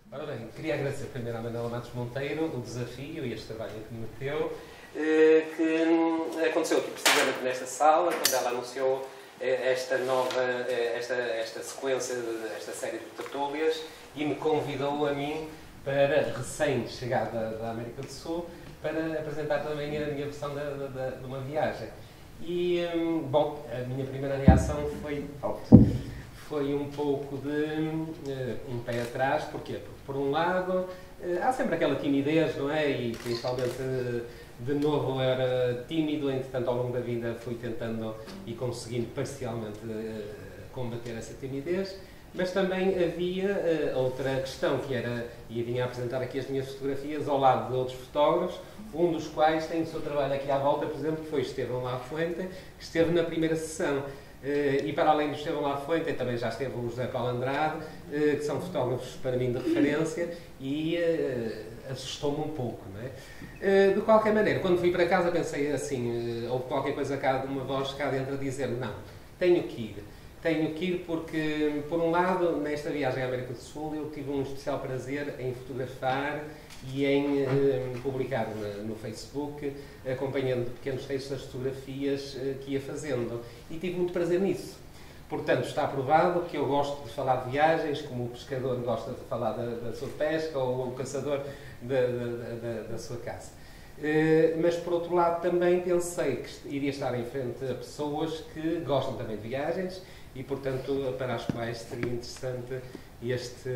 Ora bem, queria agradecer primeiro à Manuela Matos Monteiro o desafio e este trabalho que me meteu, que aconteceu aqui precisamente nesta sala, quando ela anunciou esta nova, esta sequência, esta série de tertúlias, e me convidou a mim para, recém-chegada da América do Sul, para apresentar também a minha versão de uma viagem. E, bom, a minha primeira reação foi um pouco de um pé atrás. Porquê? Porque, por um lado, há sempre aquela timidez, não é? E principalmente, de novo, eu era tímido, entretanto, ao longo da vida fui tentando e conseguindo parcialmente combater essa timidez. Mas também havia outra questão, que era, e vim a apresentar aqui as minhas fotografias ao lado de outros fotógrafos, um dos quais tem o seu trabalho aqui à volta, por exemplo, que foi Estevão Lafuente, que esteve na primeira sessão. E para além do Estevão Lafuente, também já esteve o José Paulo Andrade, que são fotógrafos para mim de referência, e assustou-me um pouco, não é? De qualquer maneira, quando vim para casa pensei assim, houve qualquer coisa cá, uma voz cá dentro a dizer, não, tenho que ir. Tenho que ir porque, por um lado, nesta viagem à América do Sul, eu tive um especial prazer em fotografar e em publicar no Facebook, acompanhando pequenos textos das fotografias que ia fazendo. E tive muito prazer nisso. Portanto, está provado que eu gosto de falar de viagens, como o pescador gosta de falar da sua pesca, ou o caçador da sua caça. Mas, por outro lado, também pensei que iria estar em frente a pessoas que gostam também de viagens e, portanto, para as quais seria interessante este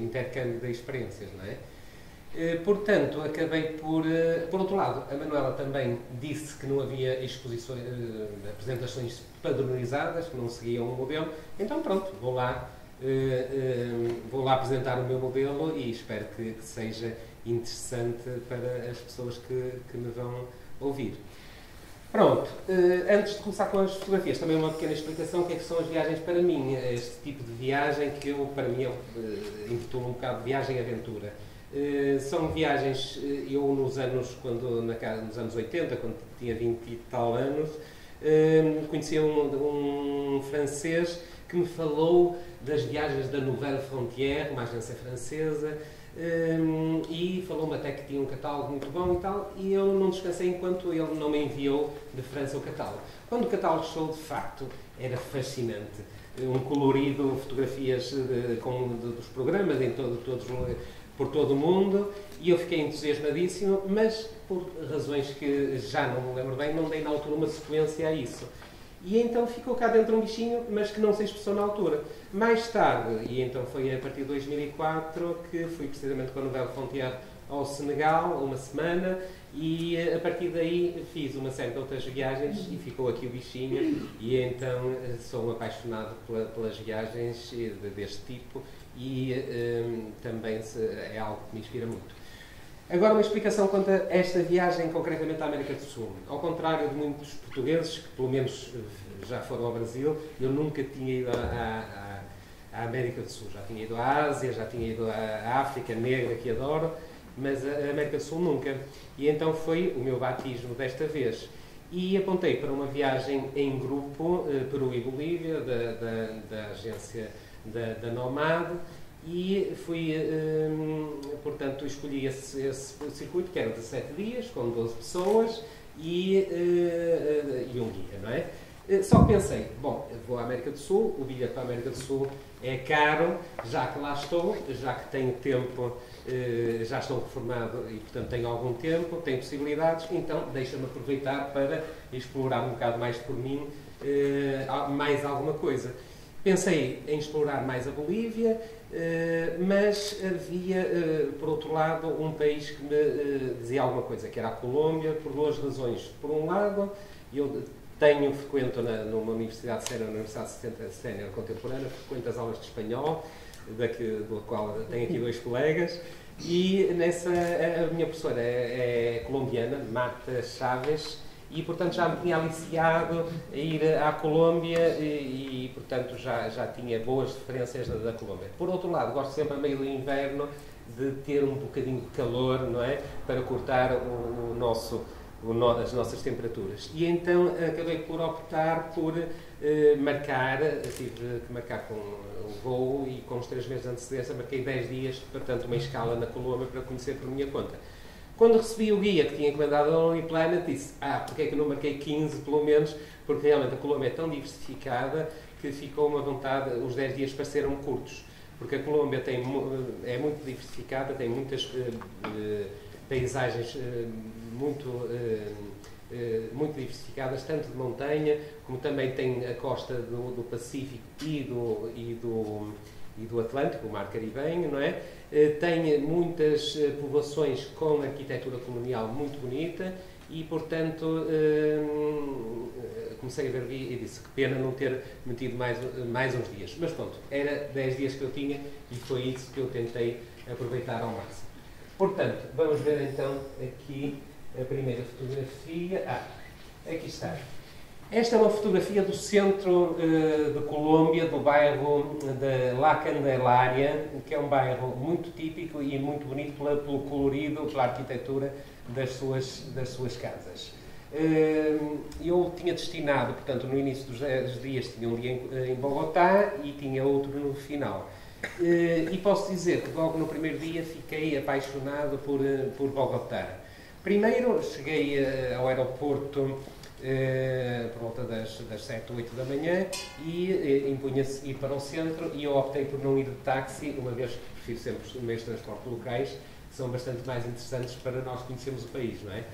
intercâmbio de experiências, não é? Portanto, acabei por outro lado, a Manuela também disse que não havia exposições, apresentações padronizadas, que não seguiam um modelo, então pronto, vou lá apresentar o meu modelo e espero que seja interessante para as pessoas que me vão ouvir. Pronto, antes de começar com as fotografias, também uma pequena explicação do que é que são as viagens para mim. Este tipo de viagem que para mim, intitulo um bocado de viagem-aventura. São viagens, eu nos anos 80, quando tinha 20 e tal anos, conheci um francês que me falou das viagens da Nouvelle Frontière, uma agência francesa, e falou-me até que tinha um catálogo muito bom e tal, e eu não descansei enquanto ele não me enviou de França o catálogo. Quando o catálogo chegou, de facto, era fascinante. Um colorido, fotografias dos programas por todo o mundo, e eu fiquei entusiasmadíssimo, mas por razões que já não me lembro bem, não dei na altura uma sequência a isso. E então ficou cá dentro um bichinho, mas que não se expressou na altura. Mais tarde, e então foi a partir de 2004, que fui precisamente com a Nouvelle Frontière ao Senegal, uma semana, e a partir daí fiz uma série de outras viagens e ficou aqui o bichinho, e então sou apaixonado pelas viagens deste tipo e também é algo que me inspira muito. Agora uma explicação quanto a esta viagem concretamente à América do Sul. Ao contrário de muitos portugueses, que pelo menos já foram ao Brasil, eu nunca tinha ido à América do Sul. Já tinha ido à Ásia, já tinha ido à África Negra, que adoro, mas a América do Sul nunca. E então foi o meu batismo desta vez. E apontei para uma viagem em grupo, Peru e Bolívia, da agência da Nomad, e fui, portanto, escolhi esse circuito, que era de 7 dias, com 12 pessoas e um guia, não é? Só que pensei, bom, vou à América do Sul, o bilhete para a América do Sul é caro, já que lá estou, já que tenho tempo, já estou reformado e, portanto, tenho algum tempo, tenho possibilidades, então deixa-me aproveitar para explorar um bocado mais por mim, mais alguma coisa. Pensei em explorar mais a Bolívia, mas havia, por outro lado, um país que me dizia alguma coisa, que era a Colômbia, por duas razões. Por um lado, eu frequento numa universidade sénior, na Universidade Sénior Contemporânea, frequento as aulas de espanhol, do qual tenho aqui 2 colegas, e a minha professora é colombiana, Marta Chaves, e, portanto, já me tinha aliciado a ir à Colômbia e portanto, já tinha boas referências da Colômbia. Por outro lado, gosto sempre, a meio do inverno, de ter um bocadinho de calor, não é? Para cortar o as nossas temperaturas. E então acabei por optar por marcar, tive que marcar com o voo e com os 3 meses de antecedência marquei 10 dias, portanto uma escala na Colômbia para conhecer por minha conta. Quando recebi o guia que tinha encomendado a Lonely Planet, disse, porque é que eu não marquei 15 pelo menos, porque realmente a Colômbia é tão diversificada que ficou uma vontade, os 10 dias pareceram curtos, porque a Colômbia é muito diversificada, tem muitas paisagens muito diversificadas, tanto de montanha, como também tem a costa do Pacífico e do Atlântico, o Mar Caribenho, não é? Tem muitas povoações com arquitetura colonial muito bonita e, portanto, comecei a ver e disse que pena não ter metido mais uns dias. Mas pronto, era 10 dias que eu tinha e foi isso que eu tentei aproveitar ao máximo. Portanto, vamos ver então aqui a primeira fotografia. Aqui está. Esta é uma fotografia do centro de Colômbia, do bairro de La Candelaria, que é um bairro muito típico e muito bonito pelo colorido, pela arquitetura das suas casas. Eu tinha destinado, portanto, no início dos 10 dias tinha um dia em Bogotá e tinha outro no final. E posso dizer que logo no primeiro dia fiquei apaixonado por Bogotá. Primeiro cheguei ao aeroporto por volta das 7 ou 8 da manhã e impunha-se ir para o centro e eu optei por não ir de táxi, uma vez que prefiro sempre os meios de transporte locais, que são bastante mais interessantes para nós conhecermos o país, não é?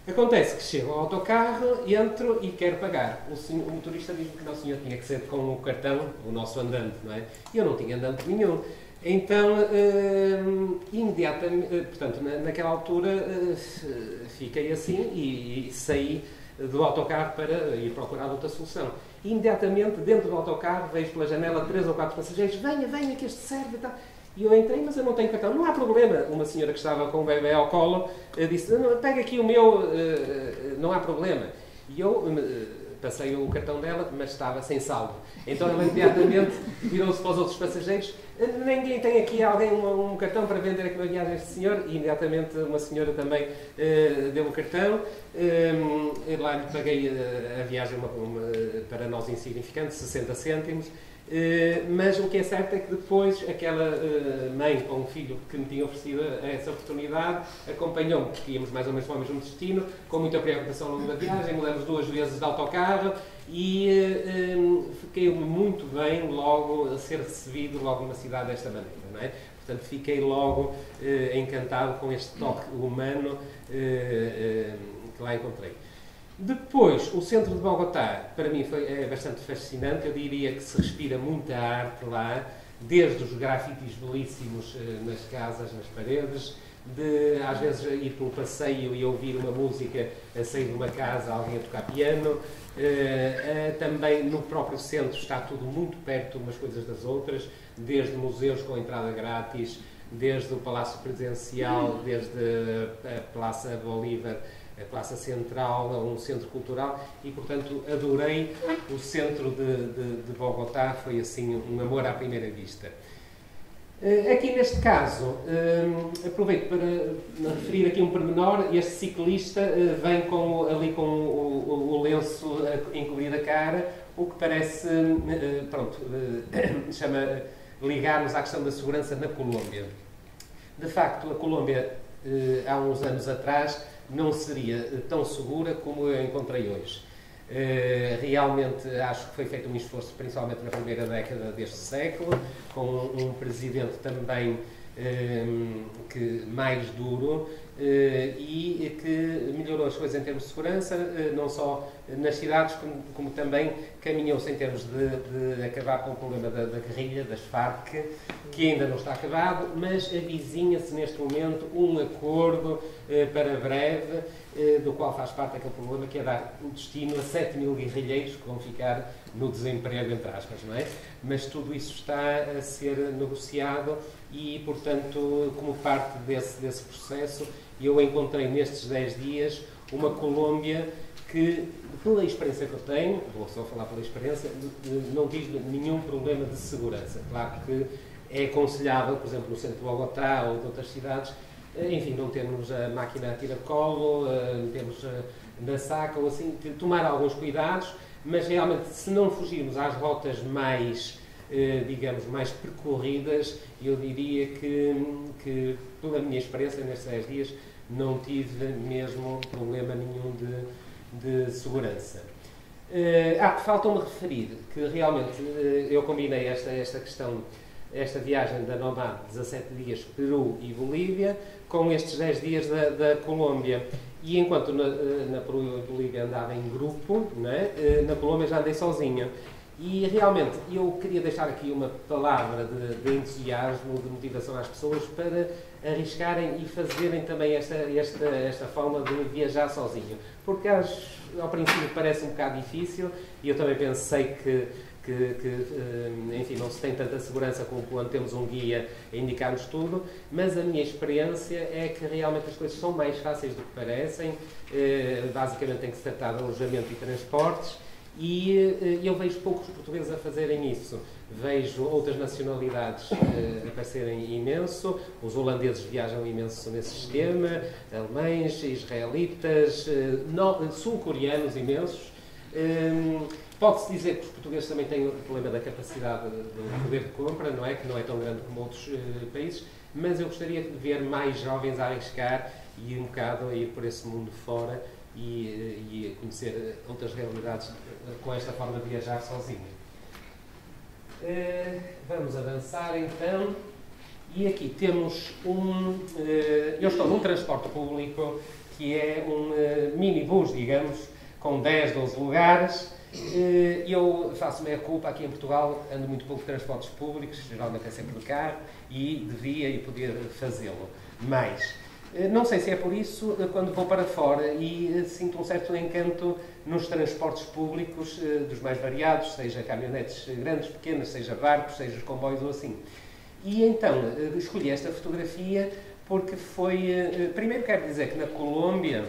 Acontece que chego ao autocarro, entro e quero pagar. O motorista diz-me que não, senhor, tinha que ser com o cartão, o nosso andante, não é? E eu não tinha andante nenhum. Então, imediatamente, portanto, naquela altura, fiquei assim e saí do autocarro para ir procurar outra solução. E, imediatamente, dentro do autocarro, vejo pela janela 3 ou 4 passageiros, venha que este serve e tal. E eu entrei, mas eu não tenho cartão. Não há problema. Uma senhora que estava com o bebê ao colo disse, pega aqui o meu, não há problema. E eu passei o cartão dela, mas estava sem saldo. Então ela imediatamente virou-se para os outros passageiros. Ninguém tem aqui um cartão para vender aqui uma viagem a este senhor? E imediatamente uma senhora também deu o cartão. Lá lhe paguei a viagem para nós insignificante, 60 cêntimos. Mas o que é certo é que depois aquela mãe com um filho que me tinha oferecido essa oportunidade acompanhou-me, porque íamos mais ou menos para o mesmo destino, com muita preocupação ao longo da viagem, mudamos 2 vezes de autocarro e fiquei muito bem logo a ser recebido logo numa cidade desta maneira, não é? Portanto, fiquei logo encantado com este toque humano que lá encontrei. Depois, o centro de Bogotá, para mim, é bastante fascinante. Eu diria que se respira muita arte lá, desde os grafites belíssimos nas casas, nas paredes, de às vezes ir pelo passeio e ouvir uma música a sair de uma casa, alguém a tocar piano. Também no próprio centro está tudo muito perto umas coisas das outras, desde museus com entrada grátis, desde o Palácio Presidencial, desde a Praça Bolívar, a Praça Central, um centro cultural e, portanto, adorei o centro de Bogotá, foi assim um amor à primeira vista. Aqui neste caso, aproveito para referir aqui um pormenor, este ciclista vem ali com o lenço a encobrir a cara, o que parece, chama ligar-nos à questão da segurança na Colômbia. De facto, a Colômbia, há uns anos atrás, não seria tão segura como eu encontrei hoje. Realmente acho que foi feito um esforço, principalmente na primeira década deste século, com um presidente também mais duro e que melhorou as coisas em termos de segurança, não só nas cidades, como também caminhou-se em termos de acabar com o problema da guerrilha, das FARC, que ainda não está acabado, mas avizinha-se neste momento um acordo para breve, do qual faz parte aquele problema que é dar um destino a 7.000 guerrilheiros que vão ficar no desemprego, entre aspas, não é? Mas tudo isso está a ser negociado e, portanto, como parte desse processo, eu encontrei nestes 10 dias uma Colômbia que, pela experiência que eu tenho, vou só falar pela experiência, não tive nenhum problema de segurança. Claro que é aconselhável, por exemplo, no centro de Bogotá ou de outras cidades, enfim, não temos a máquina a tira-colo, temos na saca ou assim, tomar alguns cuidados, mas realmente se não fugirmos às rotas mais, digamos, mais percorridas, eu diria que pela minha experiência nestes 10 dias, não tive mesmo problema nenhum de segurança. Falta-me referir que realmente eu combinei esta questão, esta viagem da Nomad, 17 dias, Peru e Bolívia, com estes 10 dias da Colômbia. E enquanto na Peru e Bolívia andava em grupo, né, na Colômbia já andei sozinho. E realmente eu queria deixar aqui uma palavra de entusiasmo, de motivação às pessoas para arriscarem e fazerem também esta forma de viajar sozinho. Porque ao princípio parece um bocado difícil e eu também pensei que enfim, não se tem tanta segurança como quando temos um guia a indicar-nos tudo, mas a minha experiência é que realmente as coisas são mais fáceis do que parecem. Basicamente tem que se tratar de alojamento e transportes. E eu vejo poucos portugueses a fazerem isso. Vejo outras nacionalidades aparecerem imenso. Os holandeses viajam imenso nesse sistema, alemães, israelitas, sul-coreanos imensos. Pode-se dizer que os portugueses também têm o problema da capacidade do poder de compra, não é? Que não é tão grande como outros países, mas eu gostaria de ver mais jovens a arriscar e um bocado a ir por esse mundo fora e conhecer outras realidades com esta forma de viajar sozinho. Vamos avançar então. E aqui temos eu estou num transporte público que é um minibus, digamos, com 10, 12 lugares. Eu faço meia culpa, aqui em Portugal ando muito pouco de transportes públicos, geralmente é sempre de carro, e devia e poder fazê-lo. Mas não sei se é por isso, quando vou para fora e sinto um certo encanto nos transportes públicos dos mais variados, seja caminhonetes grandes, pequenas, seja barcos, seja os comboios ou assim. E então escolhi esta fotografia porque foi... primeiro quero dizer que na Colômbia,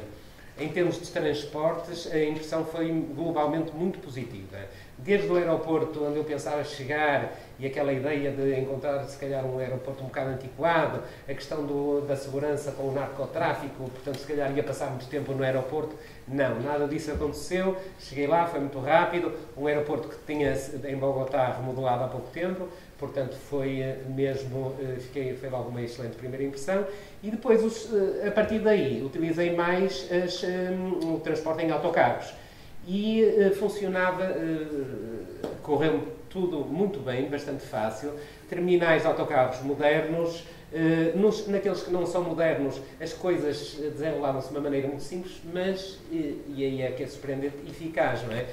em termos de transportes, a impressão foi globalmente muito positiva. Desde o aeroporto, onde eu pensava chegar, e aquela ideia de encontrar, se calhar, um aeroporto um bocado antiquado, a questão da segurança com o narcotráfico, portanto, se calhar ia passar muito tempo no aeroporto. Não, nada disso aconteceu. Cheguei lá, foi muito rápido. Um aeroporto que tinha, em Bogotá, remodelado há pouco tempo, portanto, foi mesmo, foi logo uma excelente primeira impressão. E depois, a partir daí, utilizei mais o transporte em autocarros. E funcionava, correu tudo muito bem, bastante fácil. Terminais de autocarros modernos. Naqueles que não são modernos, as coisas desenrolavam-se de uma maneira muito simples, mas, e aí é que é surpreendente, eficaz, não é?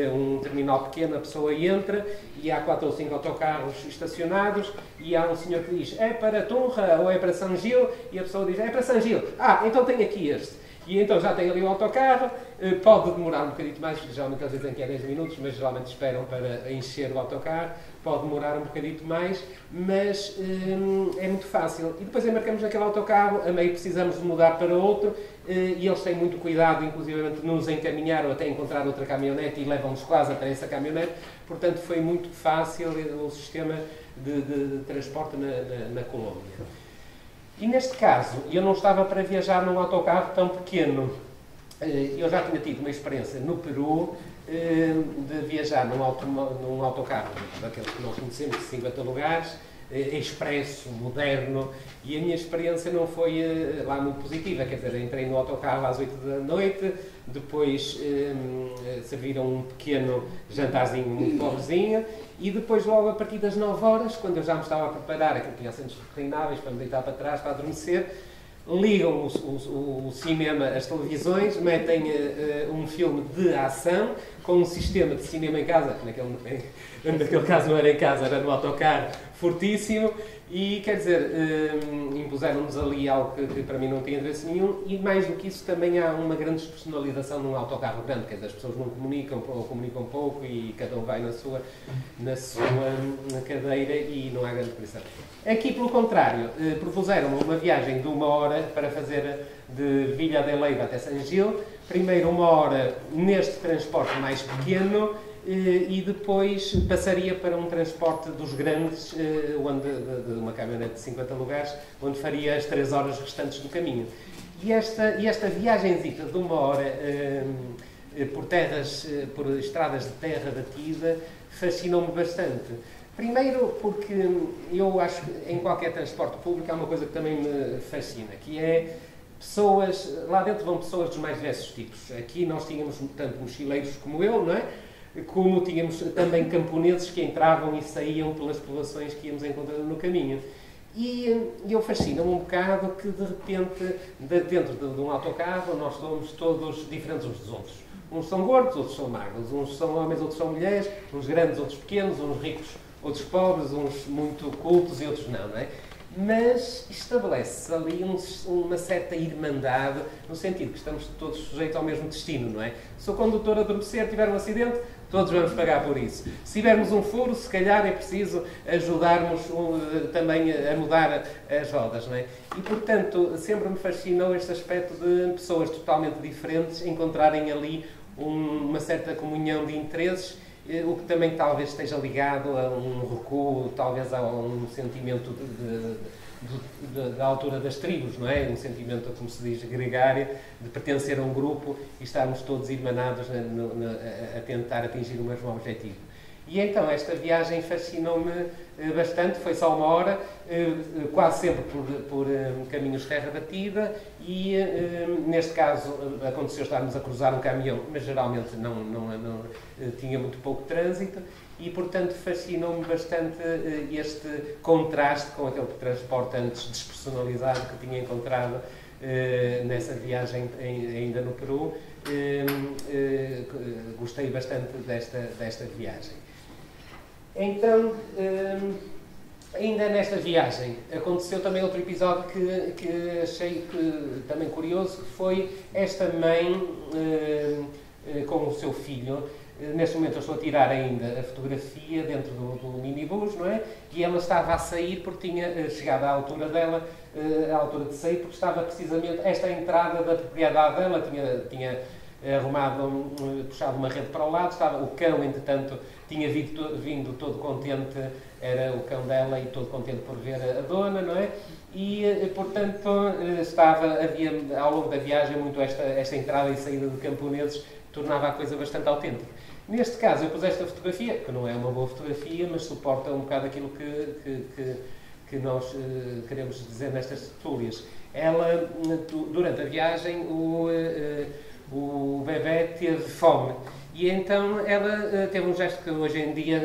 Um terminal pequeno, a pessoa entra e há 4 ou 5 autocarros estacionados e há um senhor que diz, é para Tunja ou é para São Gil? E a pessoa diz, é para São Gil. Então tem aqui este. E então já tem ali o autocarro, pode demorar um bocadinho mais, geralmente eles dizem que é 10 minutos, mas geralmente esperam para encher o autocarro, pode demorar um bocadinho mais, mas é muito fácil. E depois embarcamos naquele autocarro, a meio precisamos de mudar para outro, e eles têm muito cuidado, inclusive, de nos encaminhar ou até encontrar outra caminhonete e levam-nos quase até essa caminhonete, portanto foi muito fácil o sistema de transporte na Colômbia. E neste caso, eu não estava para viajar num autocarro tão pequeno. Eu já tinha tido uma experiência no Peru de viajar num autocarro, daquele que nós conhecemos, de 50 lugares, expresso, moderno, e a minha experiência não foi lá muito positiva. Quer dizer, entrei no autocarro às 8 da noite, depois serviram um pequeno jantarzinho muito pobrezinho, e depois logo a partir das 9 horas, quando eu já me estava a preparar, aquilo tinha assentos reclináveis para me deitar para trás, para adormecer, ligam o cinema, as televisões, metem um filme de ação com um sistema de cinema em casa, que naquele caso não era em casa, era no autocarro, fortíssimo, e quer dizer, impuseram-nos ali algo que para mim não tinha interesse nenhum, e mais do que isso também há uma grande despersonalização num autocarro grande, quer dizer, as pessoas não comunicam ou comunicam pouco e cada um vai na sua cadeira e não há grande pressão. Aqui, pelo contrário, propuseram-me uma viagem de 1 hora para fazer de Villa de Leyva até San Gil. Primeiro 1 hora neste transporte mais pequeno, e depois passaria para um transporte dos grandes, de uma caminhonete de 50 lugares, onde faria as 3 horas restantes do caminho. E esta viagenzita de 1 hora por estradas de terra batida fascinou-me bastante. Primeiro porque eu acho que em qualquer transporte público há uma coisa que também me fascina, que é pessoas, lá dentro vão pessoas dos mais diversos tipos. Aqui nós tínhamos tanto mochileiros como eu, não é? Como tínhamos também camponeses que entravam e saíam pelas povoações que íamos encontrando no caminho. E eu fascino-me um bocado que, de repente, dentro de um autocarro, nós somos todos diferentes uns dos outros. Uns são gordos, outros são magros, uns são homens, outros são mulheres, uns grandes, outros pequenos, uns ricos, outros pobres, uns muito cultos e outros não, não é? Mas estabelece ali uma certa irmandade, no sentido que estamos todos sujeitos ao mesmo destino, não é? Se o condutor adormecer, tiver um acidente, todos vamos pagar por isso. Se tivermos um furo, se calhar é preciso ajudarmos também a mudar as rodas, não é? E, portanto, sempre me fascinou este aspecto de pessoas totalmente diferentes encontrarem ali uma certa comunhão de interesses, o que também talvez esteja ligado a um recuo, talvez a um sentimento da altura das tribos, não é? Um sentimento, como se diz, gregário, de pertencer a um grupo e estarmos todos irmanados a tentar atingir o mesmo objetivo. E então esta viagem fascinou-me bastante, foi só 1 hora, quase sempre por caminhos de terra batida e neste caso aconteceu estarmos a cruzar um caminhão, mas geralmente não tinha muito pouco trânsito e portanto fascinou-me bastante este contraste com aquele transporte antes despersonalizado que tinha encontrado nessa viagem ainda no Peru. Gostei bastante desta viagem. Então, ainda nesta viagem, aconteceu também outro episódio que achei também curioso, que foi esta mãe com o seu filho. Neste momento eu estou a tirar ainda a fotografia dentro do minibus, não é? E ela estava a sair porque tinha chegado à altura dela, à altura de sair, porque estava precisamente esta entrada da propriedade dela, tinha arrumado, puxado uma rede para o lado, o cão, entretanto, tinha vindo todo contente, era o cão dela e todo contente por ver a dona, não é? E, portanto, havia ao longo da viagem muito esta entrada e saída de camponeses, tornava a coisa bastante autêntica. Neste caso, eu pus esta fotografia, que não é uma boa fotografia, mas suporta um bocado aquilo que nós queremos dizer nestas tertúlias. Ela, durante a viagem, o bebê teve fome. E então ela teve um gesto que hoje em dia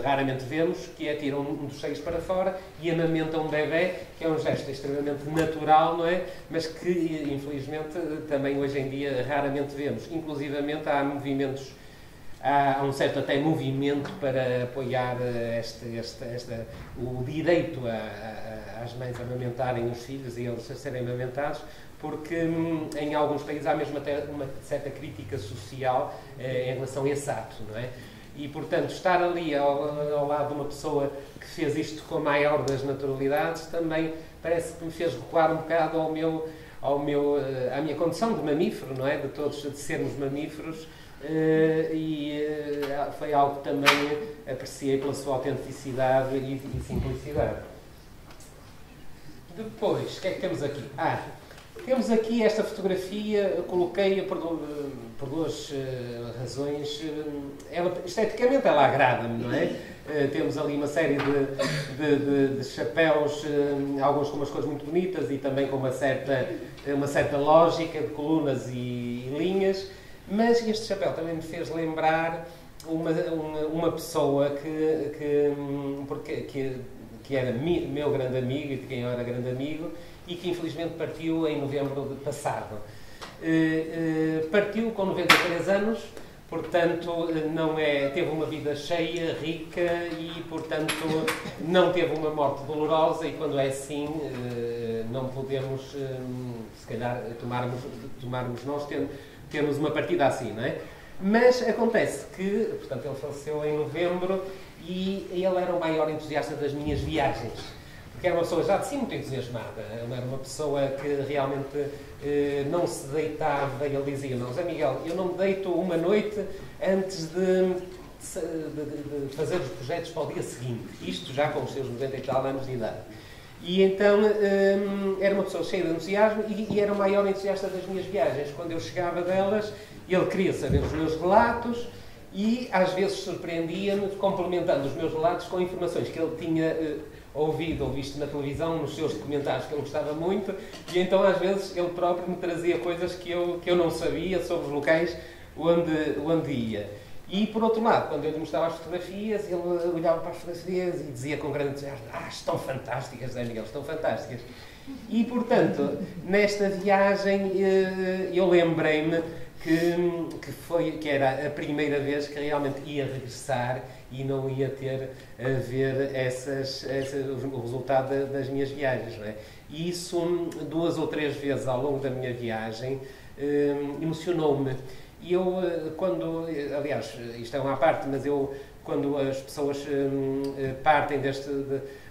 raramente vemos, que é tirar um dos seios para fora e amamenta um bebê, que é um gesto extremamente natural, não é? Mas que, infelizmente, também hoje em dia raramente vemos. Inclusivamente há um certo até movimento para apoiar o direito às mães a amamentarem os filhos e eles a serem amamentados, porque em alguns países há mesmo até uma certa crítica social em relação a esse ato, não é? E, portanto, estar ali ao lado de uma pessoa que fez isto com a maior das naturalidades também parece que me fez recuar um bocado à minha condição de mamífero, não é? De sermos mamíferos, e foi algo que também apreciei pela sua autenticidade e simplicidade. Depois, o que é que temos aqui? Temos aqui esta fotografia, coloquei-a por duas razões. Esteticamente ela agrada-me, não é? Temos ali uma série de chapéus, alguns com umas cores muito bonitas e também com uma certa lógica de colunas e linhas, mas este chapéu também me fez lembrar uma pessoa que era meu grande amigo e de quem eu era grande amigo, e que infelizmente partiu em novembro passado. Partiu com 93 anos, portanto teve uma vida cheia, rica e, portanto, não teve uma morte dolorosa, e quando é assim não podemos, se calhar, tomarmos nós termos uma partida assim, não é? Mas acontece que, portanto, ele faleceu em novembro e ele era o maior entusiasta das minhas viagens. Porque era uma pessoa já de si muito entusiasmada, era uma pessoa que realmente não se deitava, ele dizia: não, Zé Miguel, eu não me deito uma noite antes de de fazer os projetos para o dia seguinte, isto já com os seus 90 e tal anos de idade. E então era uma pessoa cheia de entusiasmo e era o maior entusiasta das minhas viagens. Quando eu chegava delas, ele queria saber os meus relatos e às vezes surpreendia-me complementando os meus relatos com informações que ele tinha ouvido ou visto na televisão, nos seus documentários que ele gostava muito, e então às vezes ele próprio me trazia coisas que eu não sabia sobre os locais onde ia. E, por outro lado, quando eu lhe mostrava as fotografias, ele olhava para as fotografias e dizia com grande entusiasmo: estão fantásticas, Daniel, estão fantásticas. E, portanto, nesta viagem, eu lembrei-me que era a primeira vez que realmente ia regressar e não ia ter a ver o resultado das minhas viagens. Não é? E isso, 2 ou 3 vezes ao longo da minha viagem, emocionou-me. E eu, aliás, isto é uma parte, mas quando as pessoas partem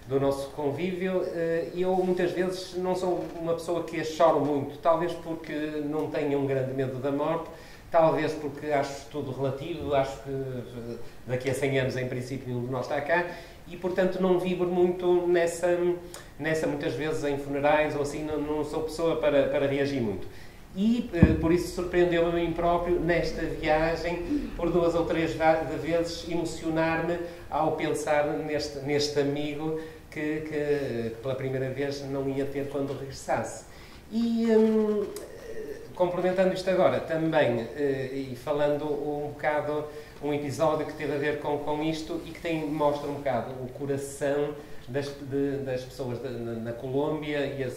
do nosso convívio, eu muitas vezes não sou uma pessoa que choro muito, talvez porque não tenho um grande medo da morte, talvez porque acho tudo relativo, acho que daqui a 100 anos, em princípio, nenhum de nós está cá, e, portanto, não vibro muito nessa muitas vezes, em funerais ou assim, não sou pessoa para reagir muito. E, por isso, surpreendeu-me a mim próprio, nesta viagem, por 2 ou 3 vezes, emocionar-me ao pensar neste amigo que pela primeira vez não ia ter quando regressasse. E, complementando isto agora, também, e falando um bocado, um episódio que teve a ver com isto e que mostra um bocado o coração das pessoas na Colômbia e a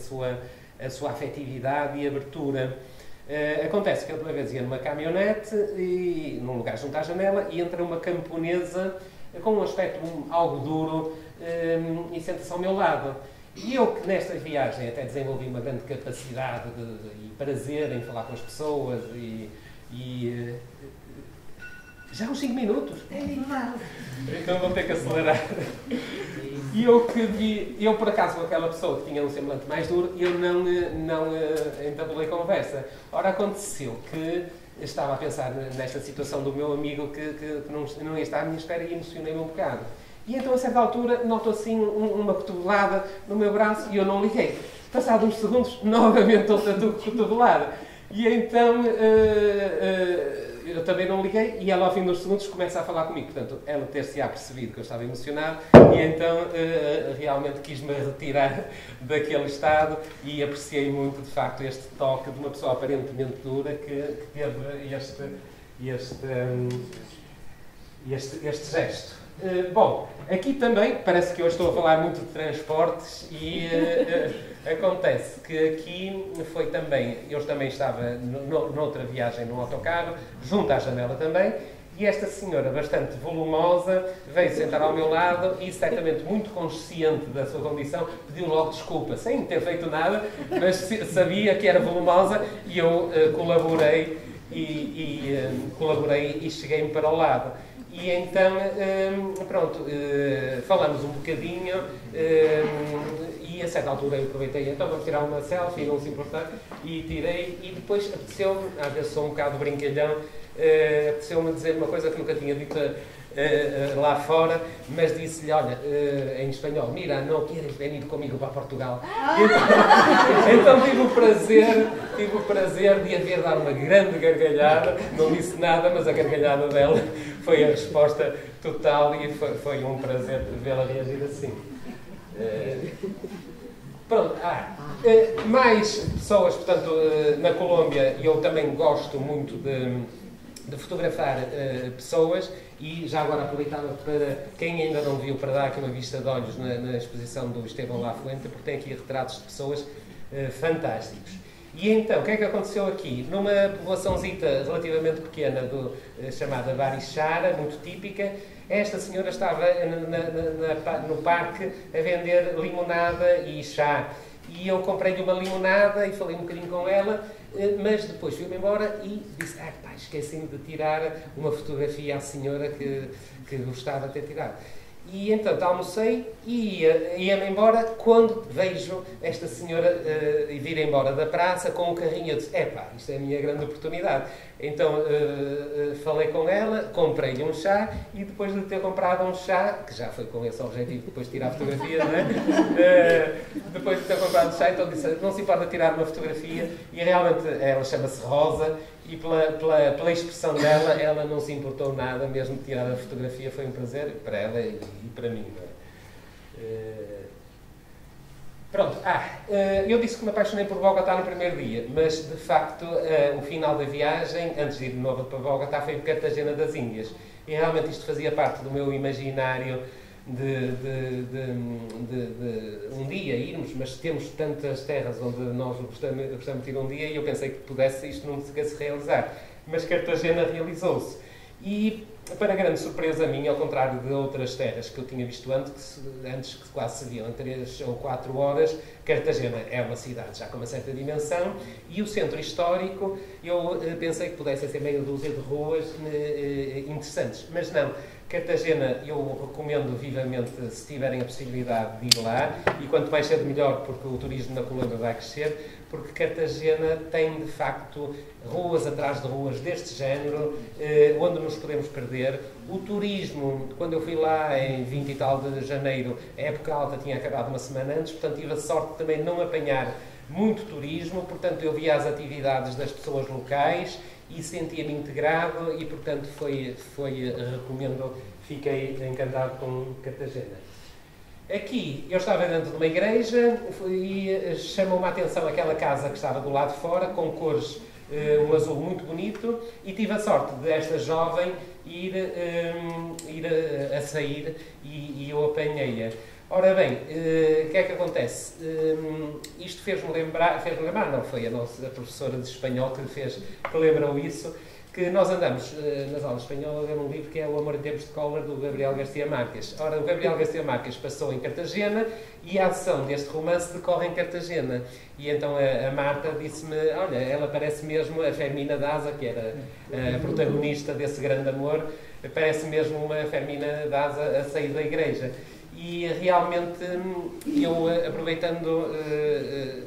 sua afetividade e abertura. Acontece que eu, uma vez, ia numa caminhonete, e, num lugar junto à janela, e entra uma camponesa com um aspecto algo duro e senta-se ao meu lado. E eu, que nesta viagem até desenvolvi uma grande capacidade e prazer em falar com as pessoas já uns 5 minutos. Então vou ter que acelerar. E eu por acaso, com aquela pessoa que tinha um semblante mais duro, eu não entabulei conversa. Ora, aconteceu que estava a pensar nesta situação do meu amigo que não ia estar à minha espera e emocionei-me um bocado. E então, a certa altura, noto assim uma cotovelada no meu braço e eu não liguei. Passado uns segundos, novamente outra cotovelada. E então eu também não liguei e ela, ao fim dos segundos, começa a falar comigo. Portanto, ela ter-se-á percebido que eu estava emocionado e então realmente quis-me retirar daquele estado e apreciei muito, de facto, este toque de uma pessoa aparentemente dura que teve este gesto. Bom, aqui também, parece que eu estou a falar muito de transportes e acontece que aqui foi também, eu também estava noutra viagem no autocarro, junto à janela também, e esta senhora, bastante volumosa, veio sentar ao meu lado e, certamente muito consciente da sua condição, pediu logo desculpa, sem ter feito nada, mas sabia que era volumosa e eu colaborei e cheguei-me para o lado. E então, pronto, falamos um bocadinho e a certa altura eu aproveitei, então vamos tirar uma selfie, não se importar, e tirei e depois apeteceu-me, às vezes sou um bocado brincalhão, apeteceu-me dizer uma coisa que nunca tinha dito lá fora, mas disse-lhe, olha, em espanhol, mira, não queres venir comigo para Portugal? Então tive o prazer de a ver dar uma grande gargalhada, não disse nada, mas a gargalhada dela foi a resposta total e foi um prazer vê-la reagir assim. Pronto, mais pessoas, portanto, na Colômbia, eu também gosto muito de fotografar pessoas e já agora aproveitava para quem ainda não viu, para dar aqui uma vista de olhos na exposição do Estevão Lafuente, porque tem aqui retratos de pessoas fantásticos. E então, o que é que aconteceu aqui? Numa povoaçãozita relativamente pequena chamada Barichara, muito típica, esta senhora estava no parque a vender limonada e chá. E eu comprei-lhe uma limonada e falei um bocadinho com ela, mas depois fui-me embora e disse, esqueci-me de tirar uma fotografia à senhora que gostava de ter tirado. E então almocei e ia-me embora quando vejo esta senhora vir embora da praça com o carrinho. Eu disse, epá, isto é a minha grande oportunidade. Então falei com ela, comprei-lhe um chá e depois de ter comprado um chá, que já foi com esse objetivo depois de tirar a fotografia, não é? Depois de ter comprado o chá, então disse, não se importa tirar uma fotografia, e realmente ela chama-se Rosa, e pela expressão dela, ela não se importou nada, mesmo de tirar a fotografia, foi um prazer para ela e para mim. Não é? Pronto, eu disse que me apaixonei por Bogotá no primeiro dia, mas de facto o final da viagem, antes de ir de novo para Bogotá, foi Cartagena das Índias. E realmente isto fazia parte do meu imaginário de um dia irmos, mas temos tantas terras onde nós gostamos de ir um dia, e eu pensei que isto não se realizar. Mas Cartagena realizou-se. E, para grande surpresa minha, ao contrário de outras terras que eu tinha visto antes que quase se viam em 3 ou 4 horas, Cartagena é uma cidade já com uma certa dimensão, e o centro histórico, eu pensei que pudessem ser meia dúzia de ruas interessantes, mas não. Cartagena eu recomendo vivamente, se tiverem a possibilidade de ir lá, e quanto mais cedo melhor, porque o turismo na Colômbia vai crescer, porque Cartagena tem de facto ruas atrás de ruas deste género, onde nos podemos perder. O turismo, quando eu fui lá em 20 e tal de janeiro, a época alta tinha acabado uma semana antes, portanto tive a sorte de também não apanhar muito turismo, portanto eu via as atividades das pessoas locais e sentia-me integrado, e portanto recomendo, fiquei encantado com Cartagena. Aqui, eu estava dentro de uma igreja e chamou-me a atenção aquela casa que estava do lado de fora, com cores, um azul muito bonito, e tive a sorte de esta jovem ir a sair e eu apanhei-a. Ora bem, o que é que acontece? Isto fez-me lembrar, não, foi a nossa professora de espanhol que lembrou isso, que nós andamos nas aulas de espanhol a ler um livro que é O Amor em Tempos de Cólera, do Gabriel García Márquez. Ora, o Gabriel García Márquez passou em Cartagena e a ação deste romance decorre em Cartagena. E então a Marta disse-me, olha, ela parece mesmo a Fermina Daza, que era a protagonista desse grande amor, parece mesmo uma Fermina Daza a sair da igreja. E realmente eu, aproveitando,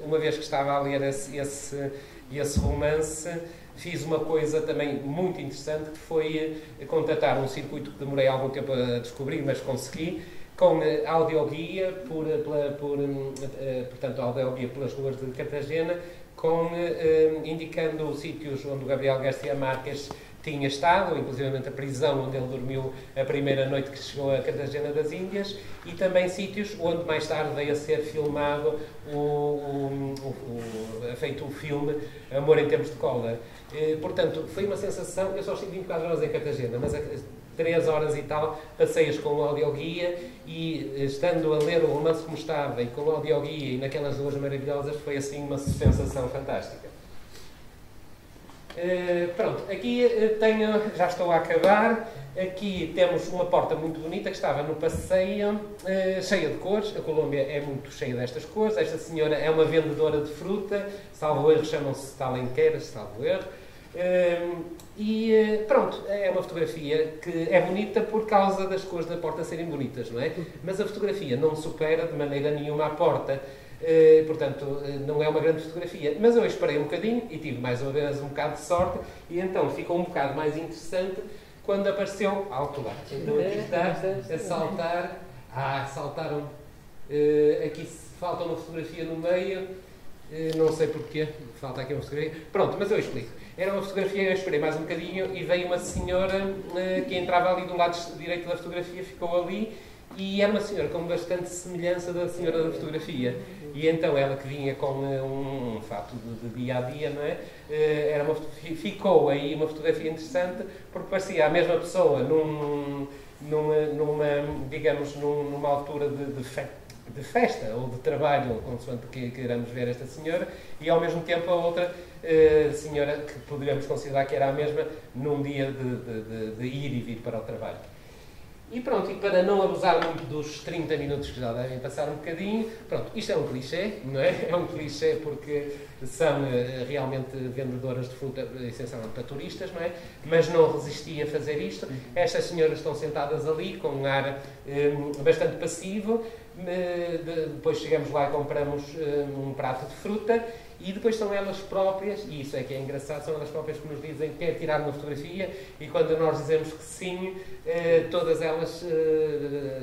uma vez que estava a ler esse romance, fiz uma coisa também muito interessante, que foi contratar um circuito que demorei algum tempo a descobrir, mas consegui, com audioguia, portanto, audioguia pelas ruas de Cartagena, indicando sítios onde o Gabriel García Márquez tinha estado, inclusive a prisão onde ele dormiu a primeira noite que chegou a Cartagena das Índias, e também sítios onde mais tarde veio a ser filmado feito o filme Amor em Tempos de Cólera. Portanto, foi uma sensação. Eu só estive 24 horas em Cartagena, mas 3 horas e tal passei-as com o audioguia, e estando a ler o romance como estava, e com o audioguia e naquelas ruas maravilhosas, foi assim uma sensação fantástica. Pronto, aqui já estou a acabar. Aqui temos uma porta muito bonita que estava no passeio, cheia de cores. A Colômbia é muito cheia destas cores. Esta senhora é uma vendedora de fruta, salvo erro, chamam-se talenqueiras, salvo erro. Pronto, é uma fotografia que é bonita por causa das cores da porta serem bonitas, não é? Mas a fotografia não supera de maneira nenhuma a porta. Portanto, não é uma grande fotografia, mas eu esperei um bocadinho e tive mais uma vez um bocado de sorte, e então ficou um bocado mais interessante quando apareceu alto lá. Então aqui está a saltar. Saltaram. Aqui falta uma fotografia no meio, não sei porquê, falta aqui uma fotografia. Pronto, mas eu explico. Era uma fotografia, eu esperei mais um bocadinho e veio uma senhora que entrava ali do lado direito da fotografia, ficou ali. E era uma senhora com bastante semelhança da senhora da fotografia. E então ela, que vinha com um fato de dia a dia, não é? Ficou aí uma fotografia interessante, porque parecia a mesma pessoa digamos, numa altura de festa ou de trabalho, consoante que queiramos ver esta senhora, e ao mesmo tempo a outra senhora, que poderíamos considerar que era a mesma, num dia de ir e vir para o trabalho. E pronto, e para não abusar muito dos 30 minutos que já devem passar um bocadinho, pronto, isto é um clichê, não é? É um clichê porque são realmente vendedoras de fruta, essencialmente para turistas, não é? Mas não resisti a fazer isto. Estas senhoras estão sentadas ali com um ar bastante passivo. Depois chegamos lá e compramos um prato de fruta e depois são elas próprias, e isso é que é engraçado, são elas próprias que nos dizem que quer tirar uma fotografia, e quando nós dizemos que sim, todas elas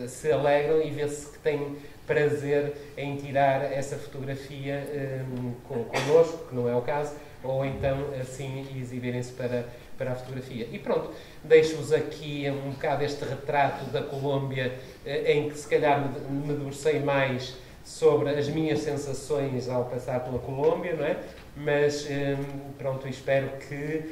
se alegram e vê-se que têm prazer em tirar essa fotografia connosco, que não é o caso, ou então assim exibirem-se para a fotografia. E pronto, deixo-vos aqui um bocado este retrato da Colômbia, em que se calhar me debrucei mais sobre as minhas sensações ao passar pela Colômbia, não é? Mas pronto, espero que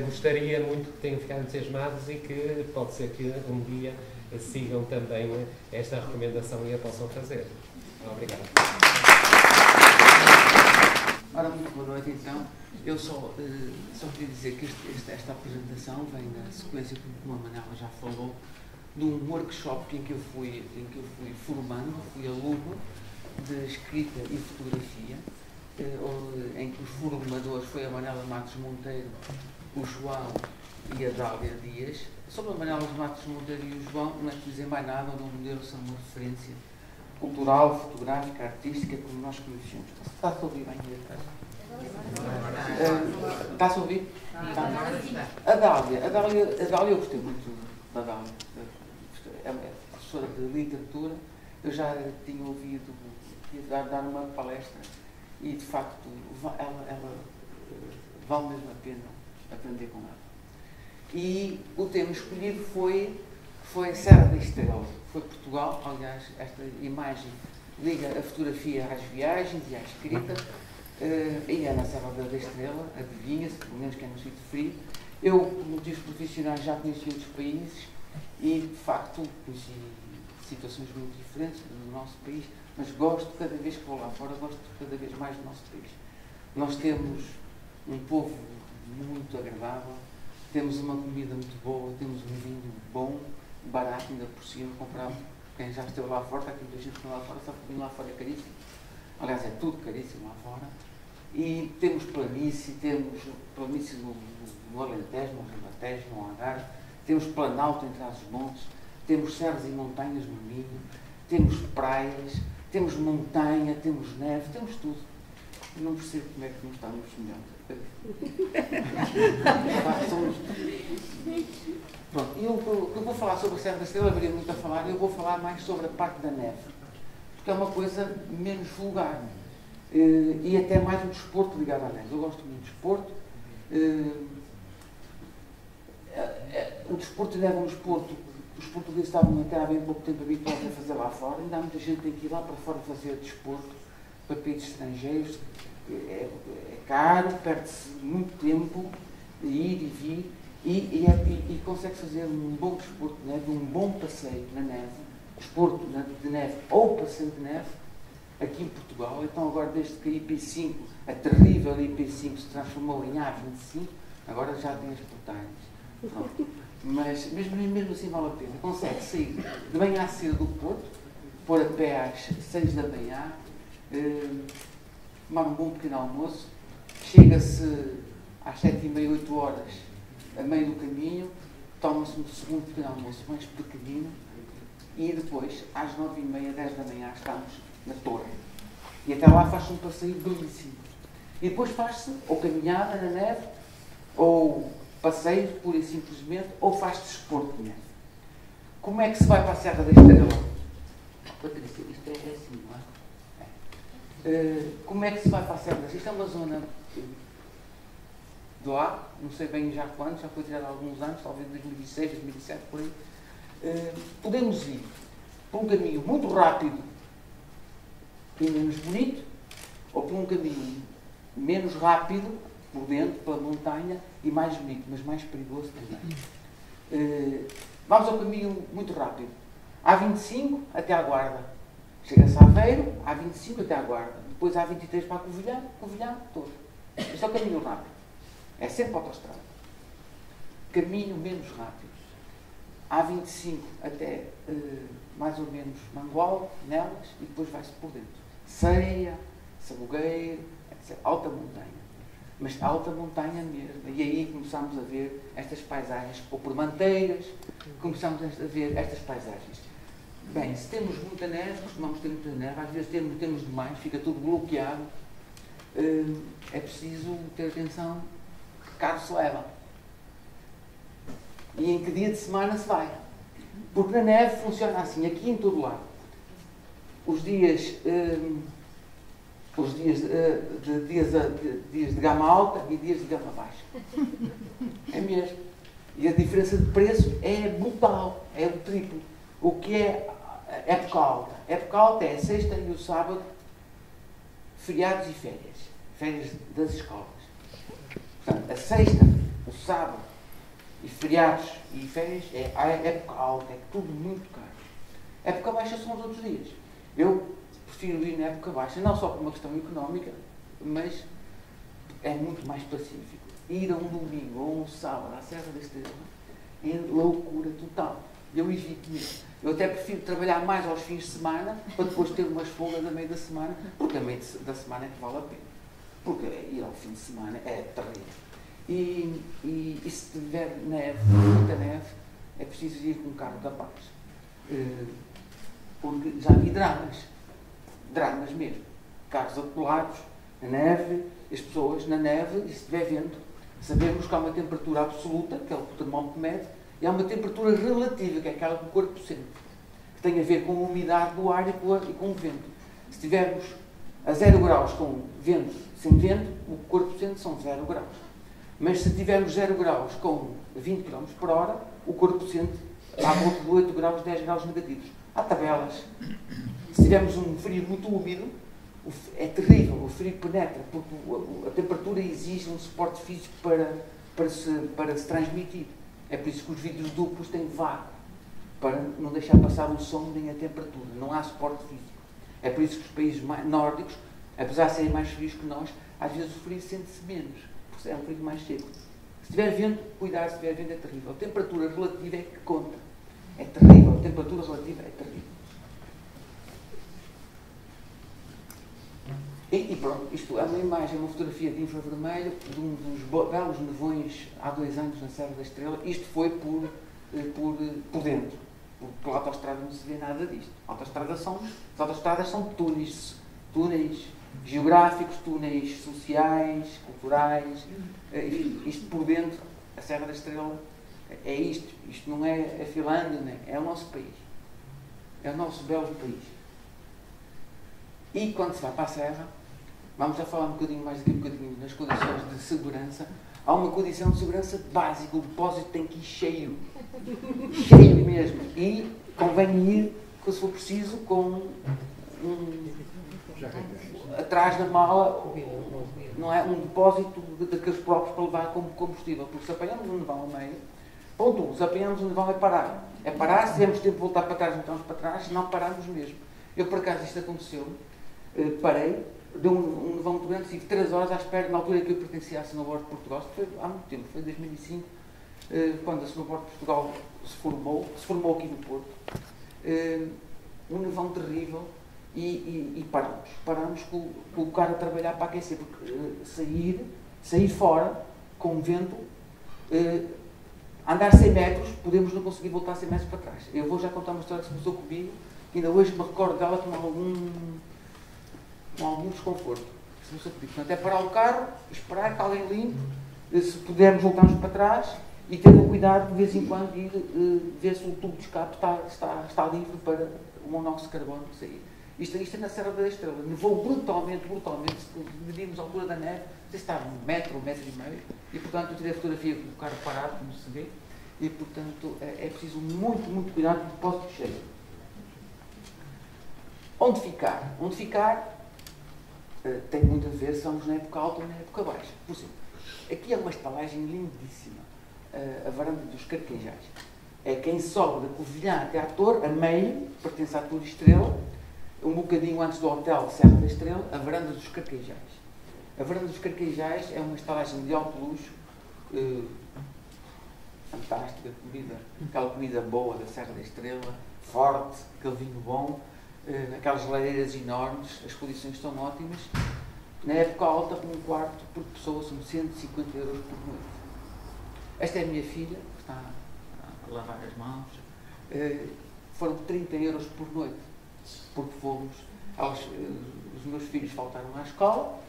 gostaria muito que tenham ficado entusiasmados e que pode ser que um dia sigam também esta recomendação e a possam fazer. Obrigado. Ora, muito boa noite então. Eu só queria dizer que esta apresentação vem na sequência, como a Manela já falou, de um workshop em que eu fui formando, fui aluno de escrita e fotografia, em que os formadores foi a Manela Matos Monteiro, o João e a Dália Dias. Sobre a Manela Matos Monteiro e o João, não é que dizer mais nada, o nome deles são uma referência cultural, fotográfica, artística, como nós conhecemos. Está-se a ouvir bem aí atrás? Está-se a ouvir? A Dália, eu gostei muito da Dália. É professora de literatura. Eu já tinha ouvido dar uma palestra e, de facto, ela vale mesmo a pena aprender com ela. E o tema escolhido foi a Serra da Estrela. Foi Portugal. Aliás, esta imagem liga a fotografia às viagens e à escrita. E é na Serra da Estrela, adivinha-se, pelo menos que é no sítio frio. Eu, como motivos profissionais, já conheci outros países e, de facto, conheci situações muito diferentes no nosso país, mas gosto, cada vez que vou lá fora, gosto cada vez mais do nosso país. Nós temos um povo muito agradável, temos uma comida muito boa, temos um vinho bom, barato, ainda por cima, comprado. Quem já esteve lá fora, está aqui muita gente que está lá fora, sabe que o vinho lá fora é caríssimo. Aliás, é tudo caríssimo lá fora. E temos planície no Alentejo, no Ribatejo, no Algarve, temos Planalto entre as montes, temos serras e montanhas no Minho, temos praias, temos montanha, temos neve, temos tudo. Eu não percebo como é que não estamos melhor. Pronto, eu vou falar sobre a Serra da Estrela, haveria muito a falar, eu vou falar mais sobre a parte da neve, porque é uma coisa menos vulgar. E até mais um desporto ligado à neve. Eu gosto muito de desporto. O desporto de neve é um desporto que os portugueses estavam até há bem pouco tempo habituados a fazer lá fora. Ainda há muita gente que tem que ir lá para fora fazer desporto para países estrangeiros. É caro, perde-se muito tempo de ir e vir e consegue fazer um bom desporto de neve, um bom passeio na neve, desporto de neve ou passeio de neve aqui em Portugal. Então agora, desde que a IP5, a terrível IP5 se transformou em A25, agora já tem as portagens. Pronto. Mas mesmo assim vale a pena. Consegue sair de manhã cedo do Porto, pôr a pé às 6 da manhã, tomar um bom pequeno almoço, chega-se às 7h30, 8 horas, a meio do caminho, toma-se um segundo pequeno almoço mais pequenino e depois, às 9h30, 10 da manhã, estamos na Torre. E até lá faz-se um passeio belíssimo. E depois faz-se ou caminhada na neve, ou passeio pura e simplesmente, ou faz desporto de neve. Como é que se vai para a Serra da Estrela? Patrícia, isto é assim, não é? Como é que se vai para a Serra da Estrela? Isto é uma zona do ar, não sei bem já quando, já foi tirado há alguns anos, talvez 2006, 2007, por aí. Podemos ir por um caminho muito rápido e menos bonito, ou por um caminho menos rápido, por dentro, pela montanha, e mais bonito, mas mais perigoso também. Vamos ao caminho muito rápido. A25 até à Guarda. Chega-se a Aveiro, A25 até à Guarda. Depois A23 para a Covilhã, todo. Este é o caminho rápido. É sempre autoestrada. Caminho menos rápido. A25 até mais ou menos Mangual, Nelas, e depois vai-se por dentro. Ceia, Sabugueiro, etc. Alta montanha. Mas alta montanha mesmo. E aí começamos a ver estas paisagens, ou por manteigas, começamos a ver estas paisagens. Bem, se temos muita neve, costumamos ter muita neve, às vezes temos demais, fica tudo bloqueado. É preciso ter atenção que carro se leva. E em que dia de semana se vai. Porque na neve funciona assim, aqui em todo lado. Os dias de gama alta e dias de gama baixa. É mesmo. E a diferença de preço é brutal, é o triplo. O que é época alta? Época alta é a sexta e o sábado, feriados e férias. Férias das escolas. Portanto, a sexta, o sábado e feriados e férias é a época alta, é tudo muito caro. Época baixa são os outros dias. Eu prefiro ir na época baixa, não só por uma questão económica, mas é muito mais pacífico. Ir a um domingo ou um sábado à Serra da Estrela é loucura total. Eu evito mesmo. Eu até prefiro trabalhar mais aos fins de semana para depois ter umas folgas a meio da semana, porque a meio da semana é que vale a pena. Porque ir ao fim de semana é terrível. E se tiver neve, muita neve, é preciso ir com um carro capaz. Porque já vi dramas mesmo. Carros atolados, na neve, as pessoas na neve, e se estiver vento, sabemos que há uma temperatura absoluta, que é o que o termómetro mede, e há uma temperatura relativa, que é aquela que o corpo sente, que tem a ver com a umidade do ar e com o vento. Se estivermos a 0 graus com vento, sem vento, o corpo sente são 0 graus. Mas se tivermos 0 graus com 20 km por hora, o corpo sente à volta de 8 graus, 10 graus negativos. Há tabelas. Se tivermos um frio muito úmido, é terrível, o frio penetra, porque a temperatura exige um suporte físico para se transmitir. É por isso que os vidros duplos têm vácuo, para não deixar passar o som nem a temperatura. Não há suporte físico. É por isso que os países nórdicos, apesar de serem mais frios que nós, às vezes o frio sente-se menos, porque é um frio mais seco. Se tiver vento, cuidado, se tiver vento é terrível. A temperatura relativa é que conta. É terrível, a temperatura relativa é terrível. E pronto, isto é uma imagem, uma fotografia de infravermelho de um dos belos nevões há 2 anos na Serra da Estrela. Isto foi por dentro, porque pela autoestrada não se vê nada disto. As autoestradas são túneis geográficos, túneis sociais, culturais. Isto por dentro, a Serra da Estrela é isto. Isto não é a Finlândia, né? É o nosso país. É o nosso belo país. E quando se vai para a Serra, vamos já falar um bocadinho mais daqui, um bocadinho nas condições de segurança. Há uma condição de segurança básica, o depósito tem que ir cheio. Cheio mesmo. E convém ir, se for preciso, com atrás da mala, não é? Um depósito daqueles próprios para levar como combustível. Porque se apanhamos um nevão ao meio, ponto 1, se apanhamos um nevão é parar. É parar, se temos tempo de voltar para trás, então para trás, se não pararmos mesmo. Eu, por acaso, isto aconteceu, parei, deu um nevão muito grande, estive 3 horas à espera, na altura que eu pertencia à Snowboard de Portugal, foi há muito tempo, foi em 2005, quando a Snowboard de Portugal se formou aqui no Porto. Um nevão terrível e paramos com o cara a trabalhar para aquecer, porque sair fora com vento, andar 100 metros, podemos não conseguir voltar 100 metros para trás. Eu vou já contar uma história que se começou comigo, que ainda hoje me recordo dela com algum desconforto. Portanto, é parar o carro, esperar que alguém limpe, se pudermos voltarmos para trás e ter o cuidado de vez em quando ir ver se o tubo de escape está livre para o monóxido de carbono sair. Isto é na Serra da Estrela. Nevou brutalmente. Medimos a altura da neve, não sei se está 1 metro, 1,5 metros, e portanto eu tirei a fotografia com o carro parado, como se vê, e portanto é preciso muito cuidado com o depósito cheio. Onde ficar tem muito a ver se estamos na época alta ou na época baixa. Por exemplo, aqui é uma estalagem lindíssima, a varanda dos Carquejais. É quem sobe da Covilhã até à Torre, a meio, pertence à Torre Estrela, um bocadinho antes do hotel Serra da Estrela, a varanda dos Carquejais. A varanda dos Carquejais é uma estalagem de alto luxo, fantástica, comida, aquela comida boa da Serra da Estrela, forte, aquele vinho bom, aquelas lareiras enormes, as condições são ótimas. Na época alta, um quarto por pessoa são 150 euros por noite. Esta é a minha filha, que está a lavar as mãos. Foram 30 euros por noite, porque fomos. Os meus filhos faltaram à escola.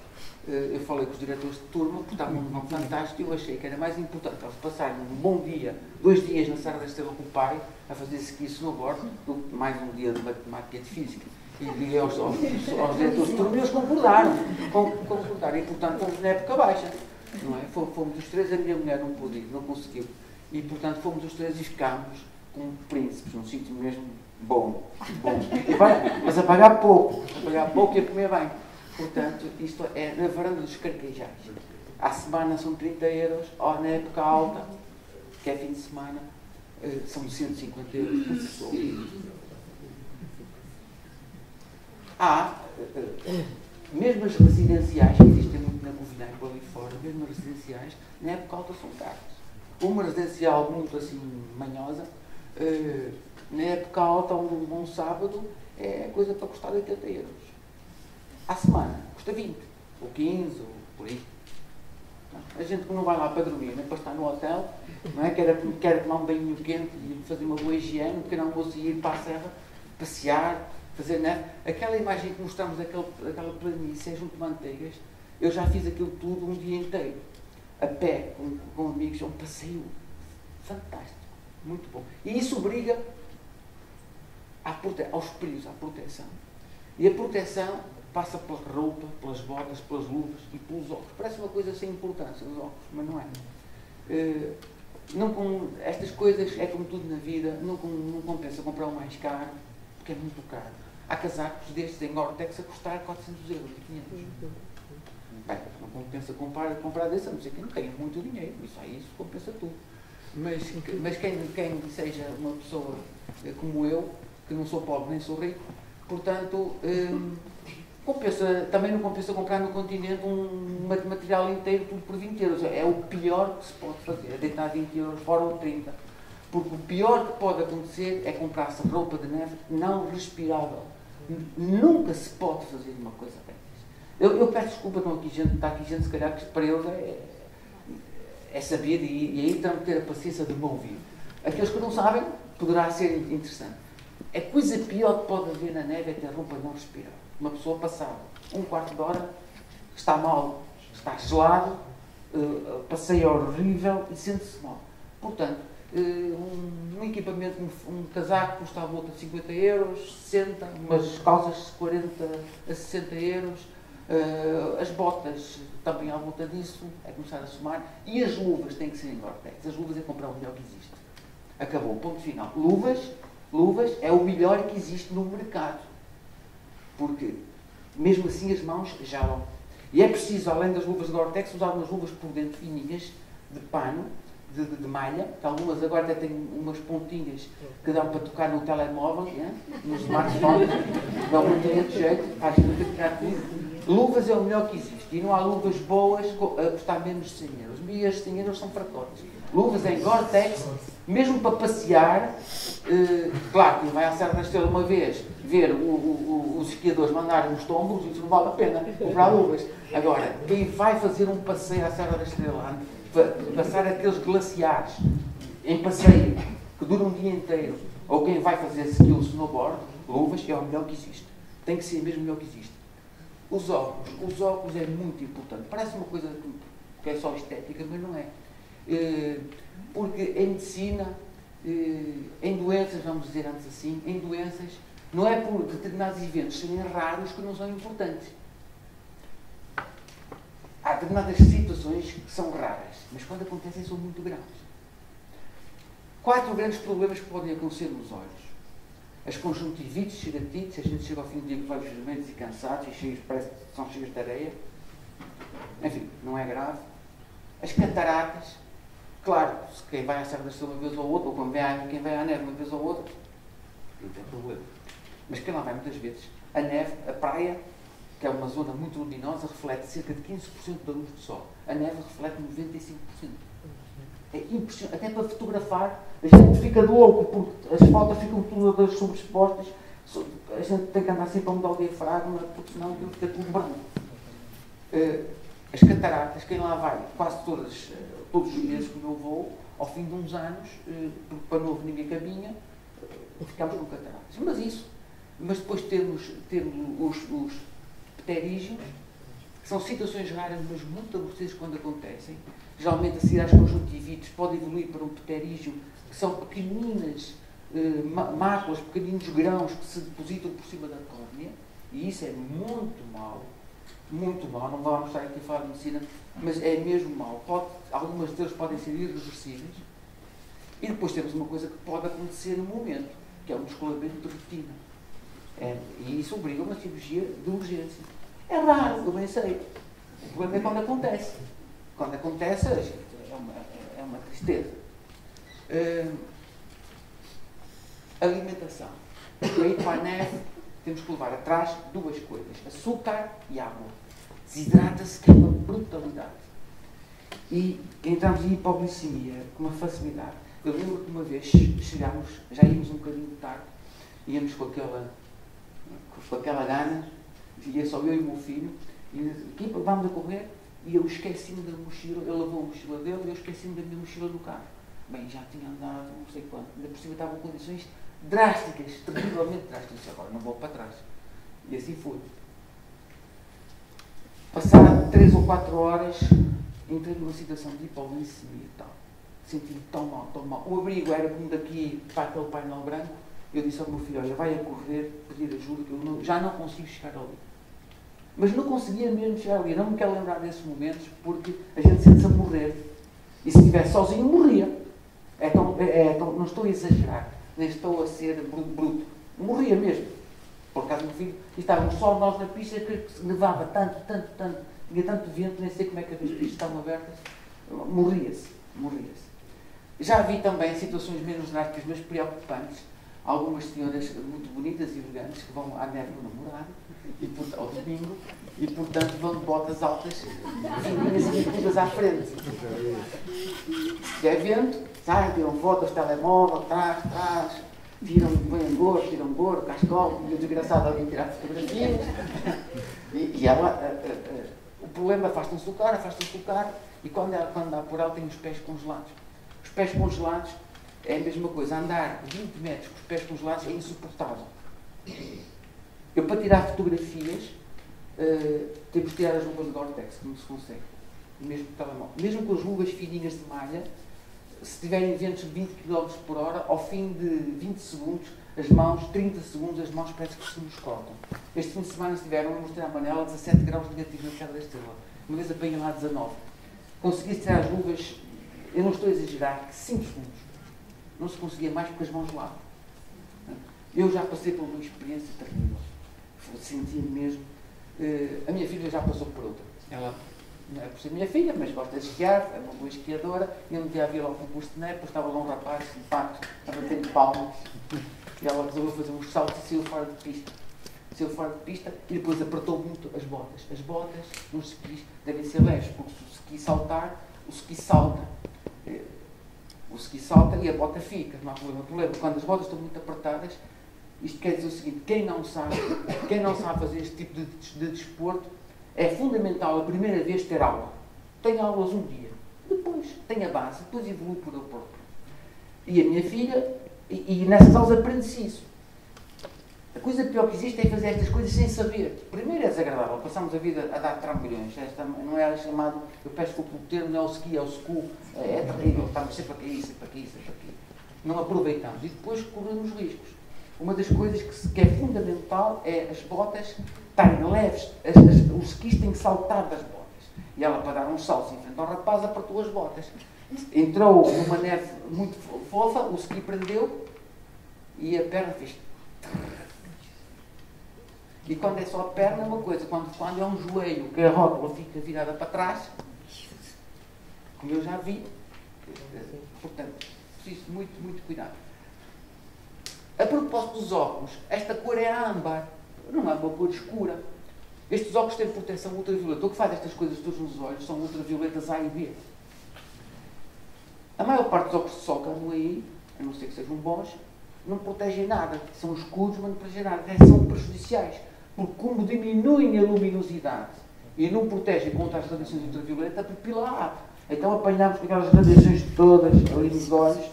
Eu falei com os diretores de turma, porque estavam fantásticos, e eu achei que era mais importante eles passarem um bom dia, 2 dias na Serra da Estrela com o pai, a fazer ski e snowboard, do que mais um dia de matemática e de física. E liguei aos diretores de turma e eles concordaram. E, portanto, fomos na época baixa. Não é? Fomos os 3, a minha mulher não pôde ir, não conseguiu. E, portanto, fomos os 3 e ficámos como príncipes, num sítio mesmo bom. Mas a pagar pouco e a comer bem. Portanto, isto é na varanda dos Carquejais. À semana são 30 euros, ou na época alta, que é fim de semana, são 150 euros por pessoa. Mesmo as residenciais, que existem muito na Covilhã e por ali fora, mesmo as residenciais, na época alta são caras. Uma residencial muito assim manhosa, na época alta, um bom sábado, é coisa para custar 80 euros. À semana, custa 20, ou 15, ou por aí. A gente que não vai lá para dormir, nem para estar no hotel, não é? Quer tomar um banho quente e fazer uma boa higiene, porque não vou ir para a serra, passear, fazer neve. Aquela imagem que mostramos, aquela planície junto de Manteigas, eu já fiz aquilo tudo um dia inteiro, a pé, com amigos, é um passeio fantástico, muito bom. E isso obriga aos perigos, à proteção. E a proteção passa pela roupa, pelas botas, pelas luvas e pelos óculos. Parece uma coisa sem importância, os óculos, mas não é. Estas coisas, é como tudo na vida, não compensa comprar o mais caro, porque é muito caro. Há casacos destes em Gore-Tex a custar 400 euros e 500. Bem, não compensa comprar desse, a não ser que não tenha muito dinheiro. Isso compensa tudo. Mas quem seja uma pessoa como eu, que não sou pobre nem sou rico, portanto, também não compensa comprar no continente um material inteiro tudo por 20 euros. É o pior que se pode fazer, é deitar 20 euros fora ou 30. Porque o pior que pode acontecer é comprar-se roupa de neve não respirável. Nunca se pode fazer uma coisa dessas. Eu peço desculpa, está aqui gente, se calhar, que para eles é saber e aí terão que ter a paciência de me ouvir. Aqueles que não sabem, poderá ser interessante. A coisa pior que pode haver na neve é ter roupa não respirável. Uma pessoa passava um quarto de hora, está mal, está gelado, passeio horrível e sente-se mal. Portanto, um equipamento, um casaco custa à volta de 50 euros, 60, umas calças 40 a 60 euros, as botas também à volta disso, é começar a somar, e as luvas têm que ser em Gore-Tex. As luvas é comprar o melhor que existe. Acabou, ponto final. Luvas é o melhor que existe no mercado. Porque, mesmo assim, as mãos gelam. E é preciso, além das luvas de Gore-Tex, usar umas luvas por dentro fininhas, de pano, de malha, que algumas agora até têm umas pontinhas que dão para tocar no telemóvel, nos smartphones, dão muito jeito, faz muito ficar tudo. Luvas é o melhor que existe. E não há luvas boas a custar menos de 100 euros. E as 100 euros são fracotes. Luvas em Gore-Tex, mesmo para passear, claro, quem vai à Serra da Estrela uma vez, ver os esquiadores mandarem uns tombos, isso não vale a pena comprar luvas. Agora, quem vai fazer um passeio à Serra da Estrela, passar aqueles glaciares em passeio, que dura um dia inteiro, ou quem vai fazer ski ou snowboard, luvas é o melhor que existe. Tem que ser mesmo o melhor que existe. Os óculos é muito importante. Parece uma coisa que é só estética, mas não é. Porque em medicina, em doenças, vamos dizer antes assim, em doenças, não é por determinados eventos serem raros que não são importantes. Há determinadas situações que são raras, mas quando acontecem são muito graves. 4 grandes problemas que podem acontecer nos olhos. As conjuntivites, ceratites, a gente chega ao fim do dia com vários vermelhos e cansados, e parece que são cheios de areia. Enfim, não é grave. As cataratas, claro, se quem vai à Serra da Estrela uma vez ou outra, ou quem vai à neve uma vez ou outra, não tem problema. Mas quem lá vai muitas vezes, a neve, a praia, que é uma zona muito luminosa, reflete cerca de 15% da luz do sol. A neve reflete 95%. É impressionante. Até para fotografar, a gente fica louco, porque as fotos ficam todas sobreexpostas. A gente tem que andar sempre a mudar o diafragma, porque senão aquilo fica tudo branco. As cataratas, quem lá vai quase todos os meses que eu vou, ao fim de uns anos, porque para novo ninguém caminha, ficamos com cataratas. Mas depois temos os pterígios, que são situações raras, mas muito aborrecidas quando acontecem. Geralmente a seguir às conjuntivites pode evoluir para um pterígio, que são pequeninas máculas, pequeninos grãos que se depositam por cima da córnea, e isso é muito mau. Muito mau, não vou mostrar aqui a falar de medicina, mas é mesmo mau. Algumas deles podem ser irreversíveis. E depois temos uma coisa que pode acontecer no momento, que é o descolamento de retina. E isso obriga uma cirurgia de urgência. É raro, eu bem sei. O problema é quando acontece. Quando acontece, é uma tristeza. Alimentação. Para ir para a neve, temos que levar atrás duas coisas: açúcar e água. Desidrata-se, que é uma brutalidade. E entramos em hipoglicemia com uma facilidade. Eu lembro que uma vez chegámos, já íamos um bocadinho tarde, íamos com aquela gana, ia só eu e o meu filho, e equipa, vamos a correr, e eu esqueci-me da mochila, ele levou a mochila dele e eu esqueci-me da minha mochila no carro. Bem, já tinha andado não sei quanto, ainda por cima estavam condições drásticas, terrivelmente drásticas. Agora não vou para trás. E assim foi. Passado 3 ou 4 horas, entrei numa situação de hipoglicemia e tal. Senti-me tão mal, tão mal. O abrigo era como daqui para aquele painel branco. Eu disse ao meu filho: olha, vai a correr, pedir ajuda, que eu já não consigo chegar ali. Mas não conseguia mesmo chegar ali. Não me quero lembrar desses momentos, porque a gente sente-se a morrer. E se estivesse sozinho, morria. Não estou a exagerar, nem estou a ser bruto. Morria mesmo. Por causa do filho. E estávamos só nós na pista, que nevava tanto. Tinha tanto vento, nem sei como é que as pistas estavam abertas. Morria-se. Já vi também situações menos drásticas, mas preocupantes. Algumas senhoras muito bonitas e elegantes que vão à neve no namorado, ao domingo, e portanto vão de botas altas, fininhas e metidas à frente. Se é vento, saem, tiram fotos, telemóvel, trás, vêm gorro, cascola, e o desgraçado alguém tirar fotografias. E ela, o problema afasta-se do carro, e quando dá por ela tem os pés congelados. Os pés congelados é a mesma coisa, andar 20 metros com os pés congelados é insuportável. Eu, para tirar fotografias, temos que tirar as luvas de Gore-Tex, que não se consegue. Mesmo com as luvas fininhas de malha, se tiverem ventos de 20 km por hora, ao fim de 20 segundos, 30 segundos, as mãos parece que se nos cortam. Este fim de semana estiveram a mostrar a Manela 17 graus negativos na Serra da Estrela. Uma vez apanhei lá 19. Consegui tirar as luvas, eu não estou a exagerar, 5 segundos. Não se conseguia mais porque as mãos lavam. Eu já passei por uma experiência terrível. Sentia mesmo. A minha filha já passou por outra. Ela não é por ser minha filha, mas gosta de esquiar, é uma boa esquiadora. E um dia havia lá um concurso de neve, depois estava lá um rapaz simpático, a bater palmas. E ela resolveu fazer uns saltos e saiu fora de pista. E depois apertou muito as botas. As botas nos skis devem ser leves, porque se o ski saltar, o ski salta. O ski salta e a bota fica, não há problema. O problema é quando as botas estão muito apertadas, isto quer dizer o seguinte: quem não sabe fazer este tipo de desporto, é fundamental a primeira vez ter aula. Tem aulas um dia, depois tem a base, depois evolui por ele próprio. E a minha filha, e nessas aulas aprende-se isso. A coisa pior que existe é fazer estas coisas sem saber. Primeiro é desagradável, passamos a vida a dar trambolhões. Esta não é chamado, eu peço que o termo não é o ski, é o school. É terrível, estamos sempre a cair. Não aproveitamos e depois corremos riscos. Uma das coisas que é fundamental é as botas estarem leves. Os skis têm que saltar das botas. E ela, para dar uns saltos em frente ao rapaz, apertou as botas. Entrou numa neve muito fofa, o ski prendeu e a perna fez. E quando é só a perna é uma coisa, quando é um joelho que a rótula fica virada para trás, como eu já vi, portanto, preciso muito cuidado. A propósito dos óculos, esta cor é âmbar, não é uma cor escura. Estes óculos têm proteção ultravioleta. O que faz estas coisas todas nos olhos são ultravioletas A e B. A maior parte dos óculos de sol que andam aí, a não ser que sejam bons, não protegem nada. São escuros, mas não protegem nada. São prejudiciais. Porque como diminuem a luminosidade e não protegem contra as radiações ultravioletas, a pupila abre. Então apanhamos com aquelas radiações todas ali nos olhos.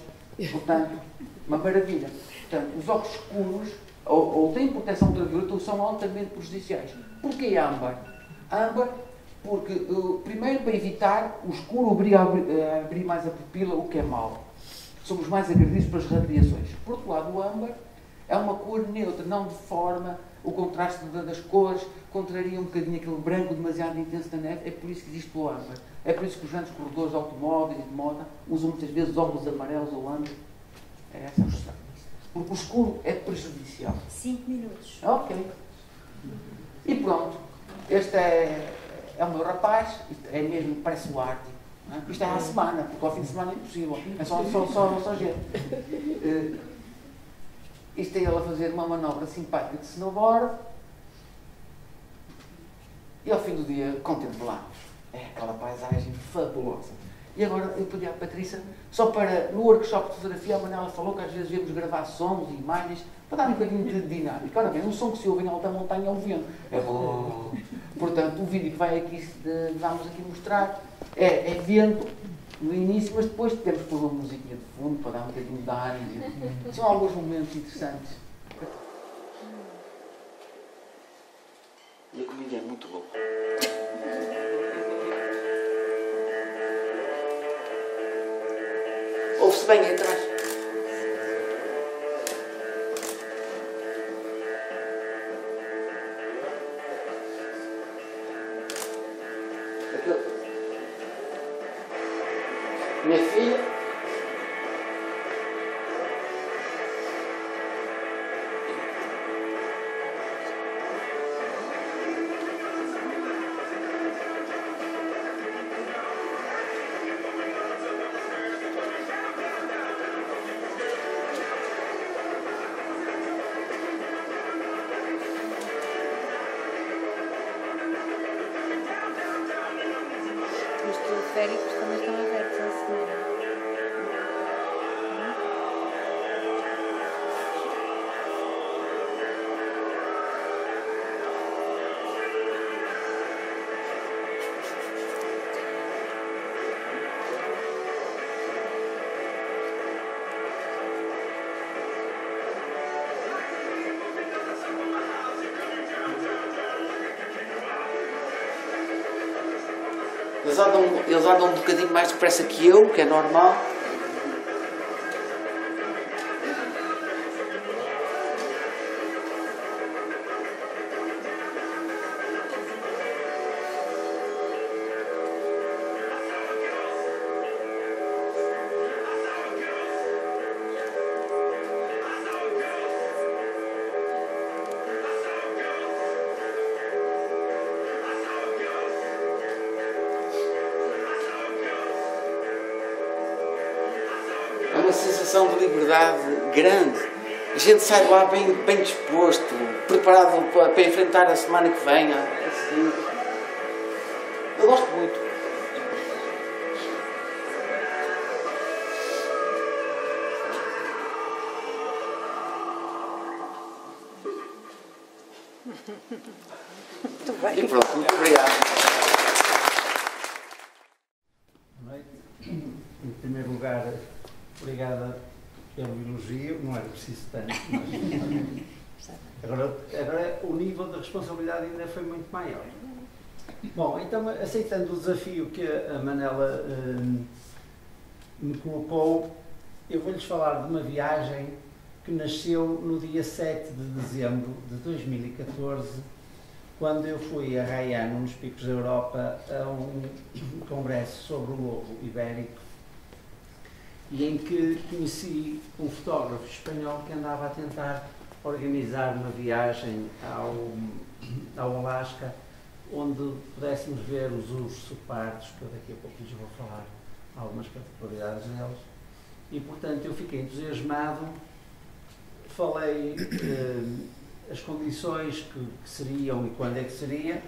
Portanto, uma maravilha. Portanto, os óculos escuros ou têm proteção ultravioleta ou são altamente prejudiciais. Porquê âmbar? Âmbar porque, primeiro, para evitar o escuro obriga a abrir mais a pupila, o que é mau. Somos mais agredidos pelas radiações. Por outro lado, o âmbar é uma cor neutra, não deforma o contraste das cores, contraria um bocadinho aquele branco demasiado intenso da neve. É por isso que existe o âmbar. É por isso que os grandes corredores de automóveis e de moda usam muitas vezes óculos amarelos ou âmbar. É essa a questão. Porque o escuro é prejudicial. 5 minutos. Ok. E pronto. Este é o meu rapaz. Isto é mesmo, parece o Ártico. Isto é à semana, porque ao fim de semana é impossível. É só gente. Isto é ele a fazer uma manobra simpática de snowboard. E ao fim do dia, contemplamos. É aquela paisagem fabulosa. E agora eu pedi à Patrícia, só para, no workshop de fotografia, a Manela falou que às vezes devemos gravar sons e imagens para dar um bocadinho de dinâmica. Ora bem, um som que se ouve em alta montanha é o vento. É bom. Portanto, o vídeo que vai aqui, vamos aqui mostrar é vento no início, mas depois temos que pôr uma musiquinha de fundo para dar um bocadinho de ânimo. São alguns momentos interessantes. E a comida é muito boa. Ouve-se bem aí atrás. Minha filha. Os teleféricos também estão abertos à semana. Eles andam um bocadinho mais depressa que eu, que é normal. É uma sensação de liberdade grande. A gente sai de lá bem disposto, preparado para enfrentar a semana que vem. Eu gosto muito. Muito bem. E pronto, muito obrigado. Em primeiro lugar, obrigada pelo elogio, não era preciso tanto, mas agora o nível de responsabilidade ainda foi muito maior. Bom, então, aceitando o desafio que a Manela me colocou, eu vou-lhes falar de uma viagem que nasceu no dia 7 de dezembro de 2014, quando eu fui a Raiano, nos Picos da Europa, a um congresso sobre o lobo ibérico, e em que conheci um fotógrafo espanhol que andava a tentar organizar uma viagem ao Alasca, onde pudéssemos ver os ursos supartos, que eu daqui a pouco lhes vou falar algumas particularidades neles. E, portanto, eu fiquei entusiasmado, falei as condições que seriam e quando é que seria,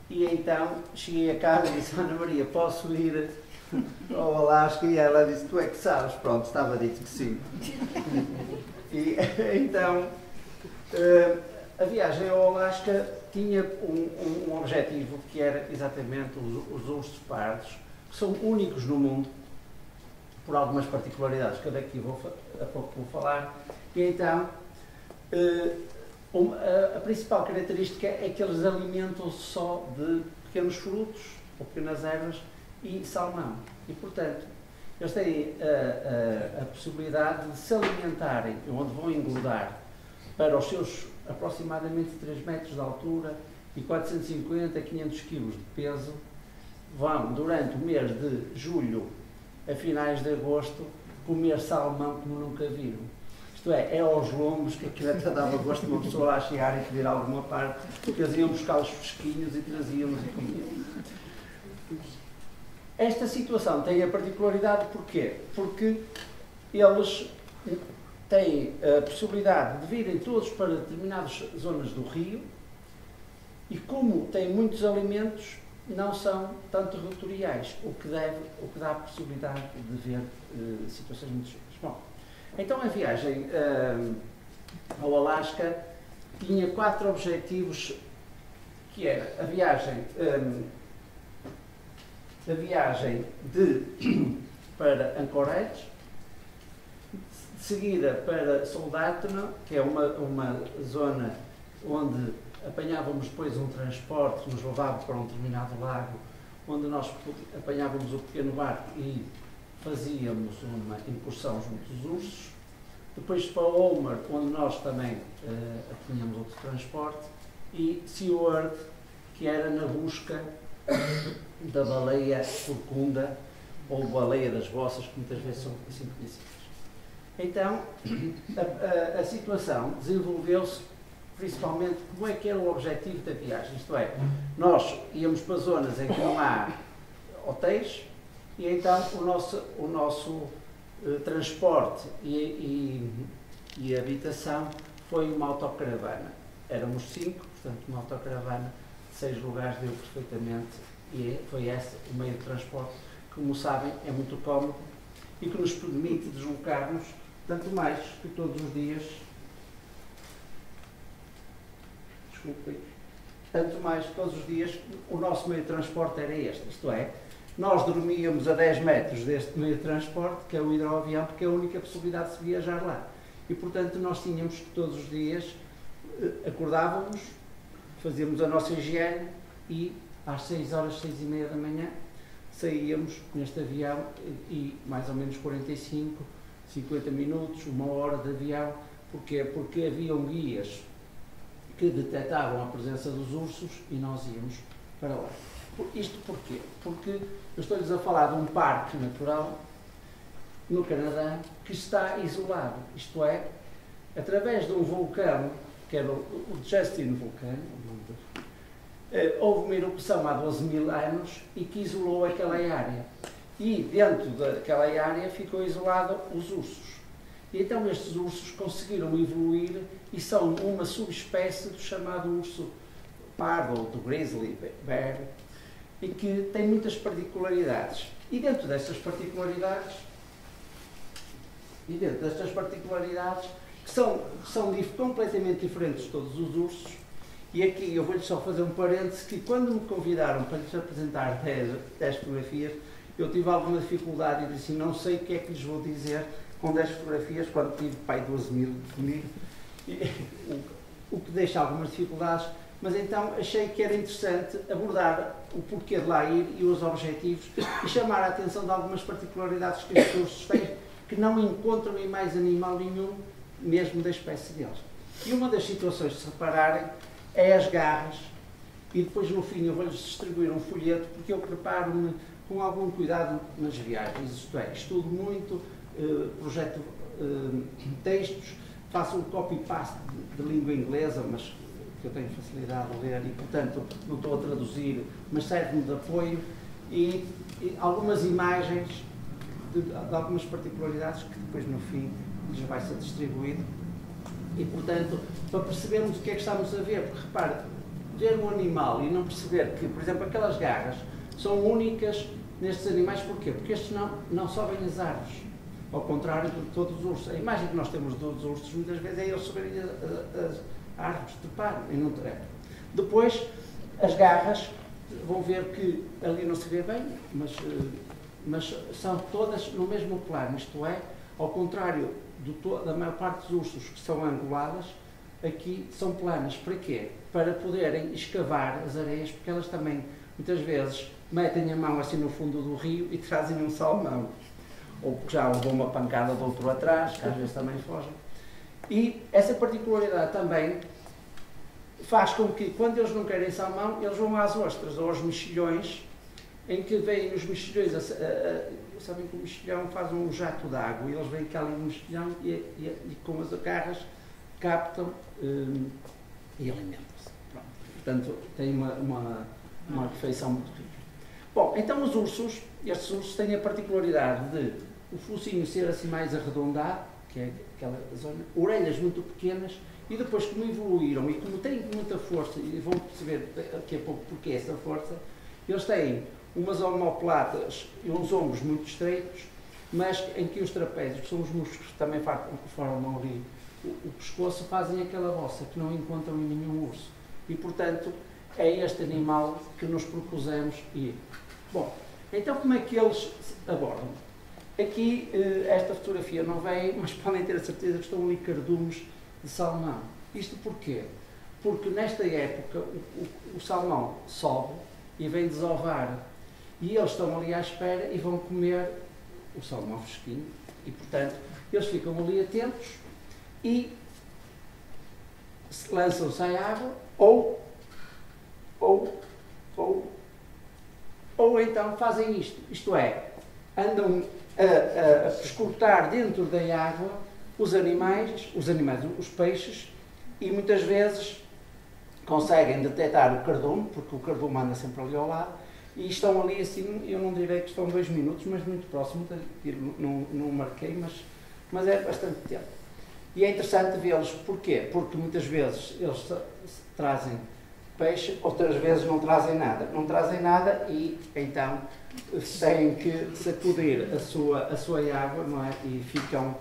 e então cheguei a casa e disse: Ana Maria, posso ir ao Alasca e ela disse, tu é que sabes, pronto, estava dito que sim. E então, a viagem ao Alasca tinha um objetivo que era exatamente os ursos pardos, que são únicos no mundo, por algumas particularidades que eu daqui a pouco vou falar. E então, a principal característica é que eles alimentam-se só de pequenos frutos ou pequenas ervas e salmão. E, portanto, eles têm a possibilidade de se alimentarem, onde vão engordar, para os seus aproximadamente 3 metros de altura e 450 a 500 kg de peso, vão, durante o mês de julho a finais de agosto, comer salmão como nunca viram. Isto é aos lombos, que aquilo até dava gosto de uma pessoa lá chegar e pedir alguma parte, porque eles iam buscar os fresquinhos e traziam-nos e comíamos. Esta situação tem a particularidade porquê? Porque eles têm a possibilidade de virem todos para determinadas zonas do rio e, como têm muitos alimentos, não são tanto territoriais, o que dá a possibilidade de ver situações muito giras. Bom, então a viagem ao Alasca tinha 4 objetivos, que era a viagem para Anchorage, de seguida para Soldotna, que é uma zona onde apanhávamos depois um transporte que nos levava para um determinado lago, onde nós apanhávamos o pequeno barco e fazíamos uma incursão junto dos ursos. Depois para Homer, onde nós também tínhamos outro transporte, e Seward, que era na busca da baleia corcunda, ou baleia das bossas, que muitas vezes são assim conhecidas. Então, a situação desenvolveu-se principalmente como é que era o objetivo da viagem, isto é, nós íamos para zonas em que não há hotéis e então o nosso transporte e habitação foi uma autocaravana. Éramos 5, portanto uma autocaravana de 6 lugares deu perfeitamente e foi esse o meio de transporte que, como sabem, é muito cómodo e que nos permite deslocar-nos, tanto mais que todos os dias. Tanto mais que todos os dias o nosso meio de transporte era este, isto é, nós dormíamos a 10 metros deste meio de transporte, que é o hidroavião, porque é a única possibilidade de se viajar lá. E, portanto, nós tínhamos que todos os dias acordávamos, fazíamos a nossa higiene e às 6 horas, 6h30 da manhã, saíamos neste avião e mais ou menos 45, 50 minutos, 1 hora de avião. Porquê? Porque haviam guias que detectavam a presença dos ursos e nós íamos para lá. Isto porquê? Porque eu estou-lhes a falar de um parque natural no Canadá que está isolado, isto é, através de um vulcão, que era o Justin Vulcano, houve uma erupção há 12.000 anos e que isolou aquela área. E dentro daquela área ficou isolado os ursos. E então estes ursos conseguiram evoluir e são uma subespécie do chamado urso pardo, ou do grizzly bear, e que tem muitas particularidades. E dentro destas particularidades, que são completamente diferentes de todos os ursos, e aqui eu vou-lhes só fazer um parênteses, que quando me convidaram para lhes apresentar 10 fotografias, eu tive alguma dificuldade e disse, não sei o que é que lhes vou dizer com 10 fotografias, quando tive, pai, 12.000 comigo, o que deixa algumas dificuldades, mas então achei que era interessante abordar o porquê de lá ir e os objetivos e chamar a atenção de algumas particularidades que estes ursos têm, que não encontram em mais animal nenhum, mesmo da espécie deles. E uma das situações de se repararem é as garras, e depois no fim eu vou-lhes distribuir um folheto, porque eu preparo-me com algum cuidado nas viagens, isto é, estudo muito, projeto textos, faço um copy-paste de língua inglesa, mas que eu tenho facilidade de ler e, portanto, não estou a traduzir, mas serve-me de apoio e algumas imagens de algumas particularidades que depois no fim lhes vai ser distribuído. E, portanto, para percebermos o que é que estamos a ver, porque repare, ver um animal e não perceber que, por exemplo, aquelas garras são únicas nestes animais. Porquê? Porque estes não sobem as árvores, ao contrário de todos os ursos. A imagem que nós temos dos ursos muitas vezes é eles subirem as árvores, treparem e não trepam. Depois, as garras, vão ver que ali não se vê bem, mas são todas no mesmo plano, isto é, ao contrário da maior parte dos ursos que são anguladas, aqui são planas. Para quê? Para poderem escavar as areias, porque elas também, muitas vezes, metem a mão assim no fundo do rio e trazem um salmão. Ou porque já levou uma pancada do outro atrás, que às vezes também fogem. E essa particularidade também faz com que, quando eles não querem salmão, eles vão às ostras ou aos mexilhões, em que vêm os mexilhões, sabem que o mexilhão faz um jato de água, e eles vêm cá ali no mexilhão e com as garras captam e alimentam-se. Portanto, tem uma refeição muito rica. Bom, então estes ursos têm a particularidade de o focinho ser assim mais arredondado, que é aquela zona, orelhas muito pequenas, e depois, como evoluíram e como têm muita força, e vão perceber daqui a pouco porque é essa força, eles têm umas omoplatas e uns ombros muito estreitos, mas em que os trapézios, que são os músculos que também formam ali o pescoço, fazem aquela bossa que não encontram em nenhum urso. E, portanto, é este animal que nos propusemos ir. Bom, então como é que eles abordam? Aqui, esta fotografia não vem, mas podem ter a certeza que estão ali cardumes de salmão. Isto porquê? Porque nesta época o salmão sobe e vem desovar, e eles estão ali à espera e vão comer o salmão fresquinho, e portanto eles ficam ali atentos e lançam-se à água ou então fazem isto é, andam a escutar dentro da água os animais, os peixes, e muitas vezes conseguem detectar o cardume, porque o cardume anda sempre ali ao lado, e estão ali assim, eu não direi que estão 2 minutos, mas muito próximo, não marquei, mas é bastante tempo. E é interessante vê-los, porquê? Porque muitas vezes eles trazem peixe, outras vezes não trazem nada. Não trazem nada e então têm que sacudir a sua água, não é? E ficam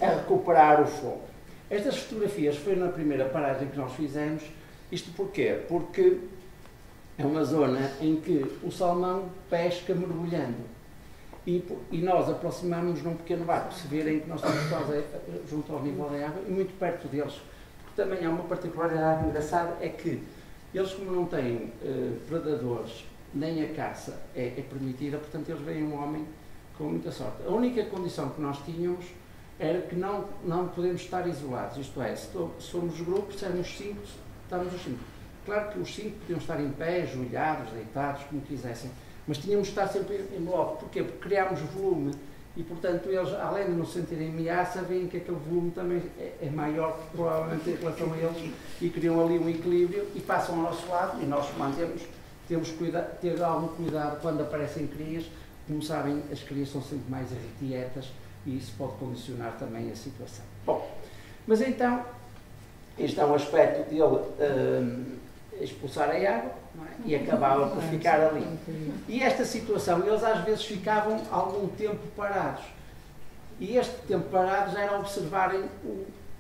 a recuperar o fogo. Estas fotografias foi na primeira paragem que nós fizemos. Isto porquê? Porque é uma zona em que o salmão pesca mergulhando. E nós aproximamos-nos num pequeno barco, se virem que nós estamos quase junto ao nível da água e muito perto deles. Porque também há uma particularidade engraçada, é que eles, como não têm predadores, nem a caça é permitida, portanto eles veem um homem com muita sorte. A única condição que nós tínhamos era que não podemos estar isolados, isto é, se somos grupos, se éramos 5, estávamos os 5. Claro que os 5 podiam estar em pé, ajoelhados, deitados, como quisessem, mas tínhamos de estar sempre em bloco. Porquê? Porque criámos volume e, portanto, eles, além de não sentirem ameaça, veem que aquele volume também é maior, provavelmente, em relação a eles, e criam ali um equilíbrio e passam ao nosso lado, e nós temos que ter algum cuidado quando aparecem crias. Como sabem, as crias são sempre mais irrequietas e isso pode condicionar também a situação. Bom, mas então, este é um aspecto dele expulsar a água, não é? E acabava por ficar ali. E esta situação, eles às vezes ficavam algum tempo parados. E este tempo parados era observarem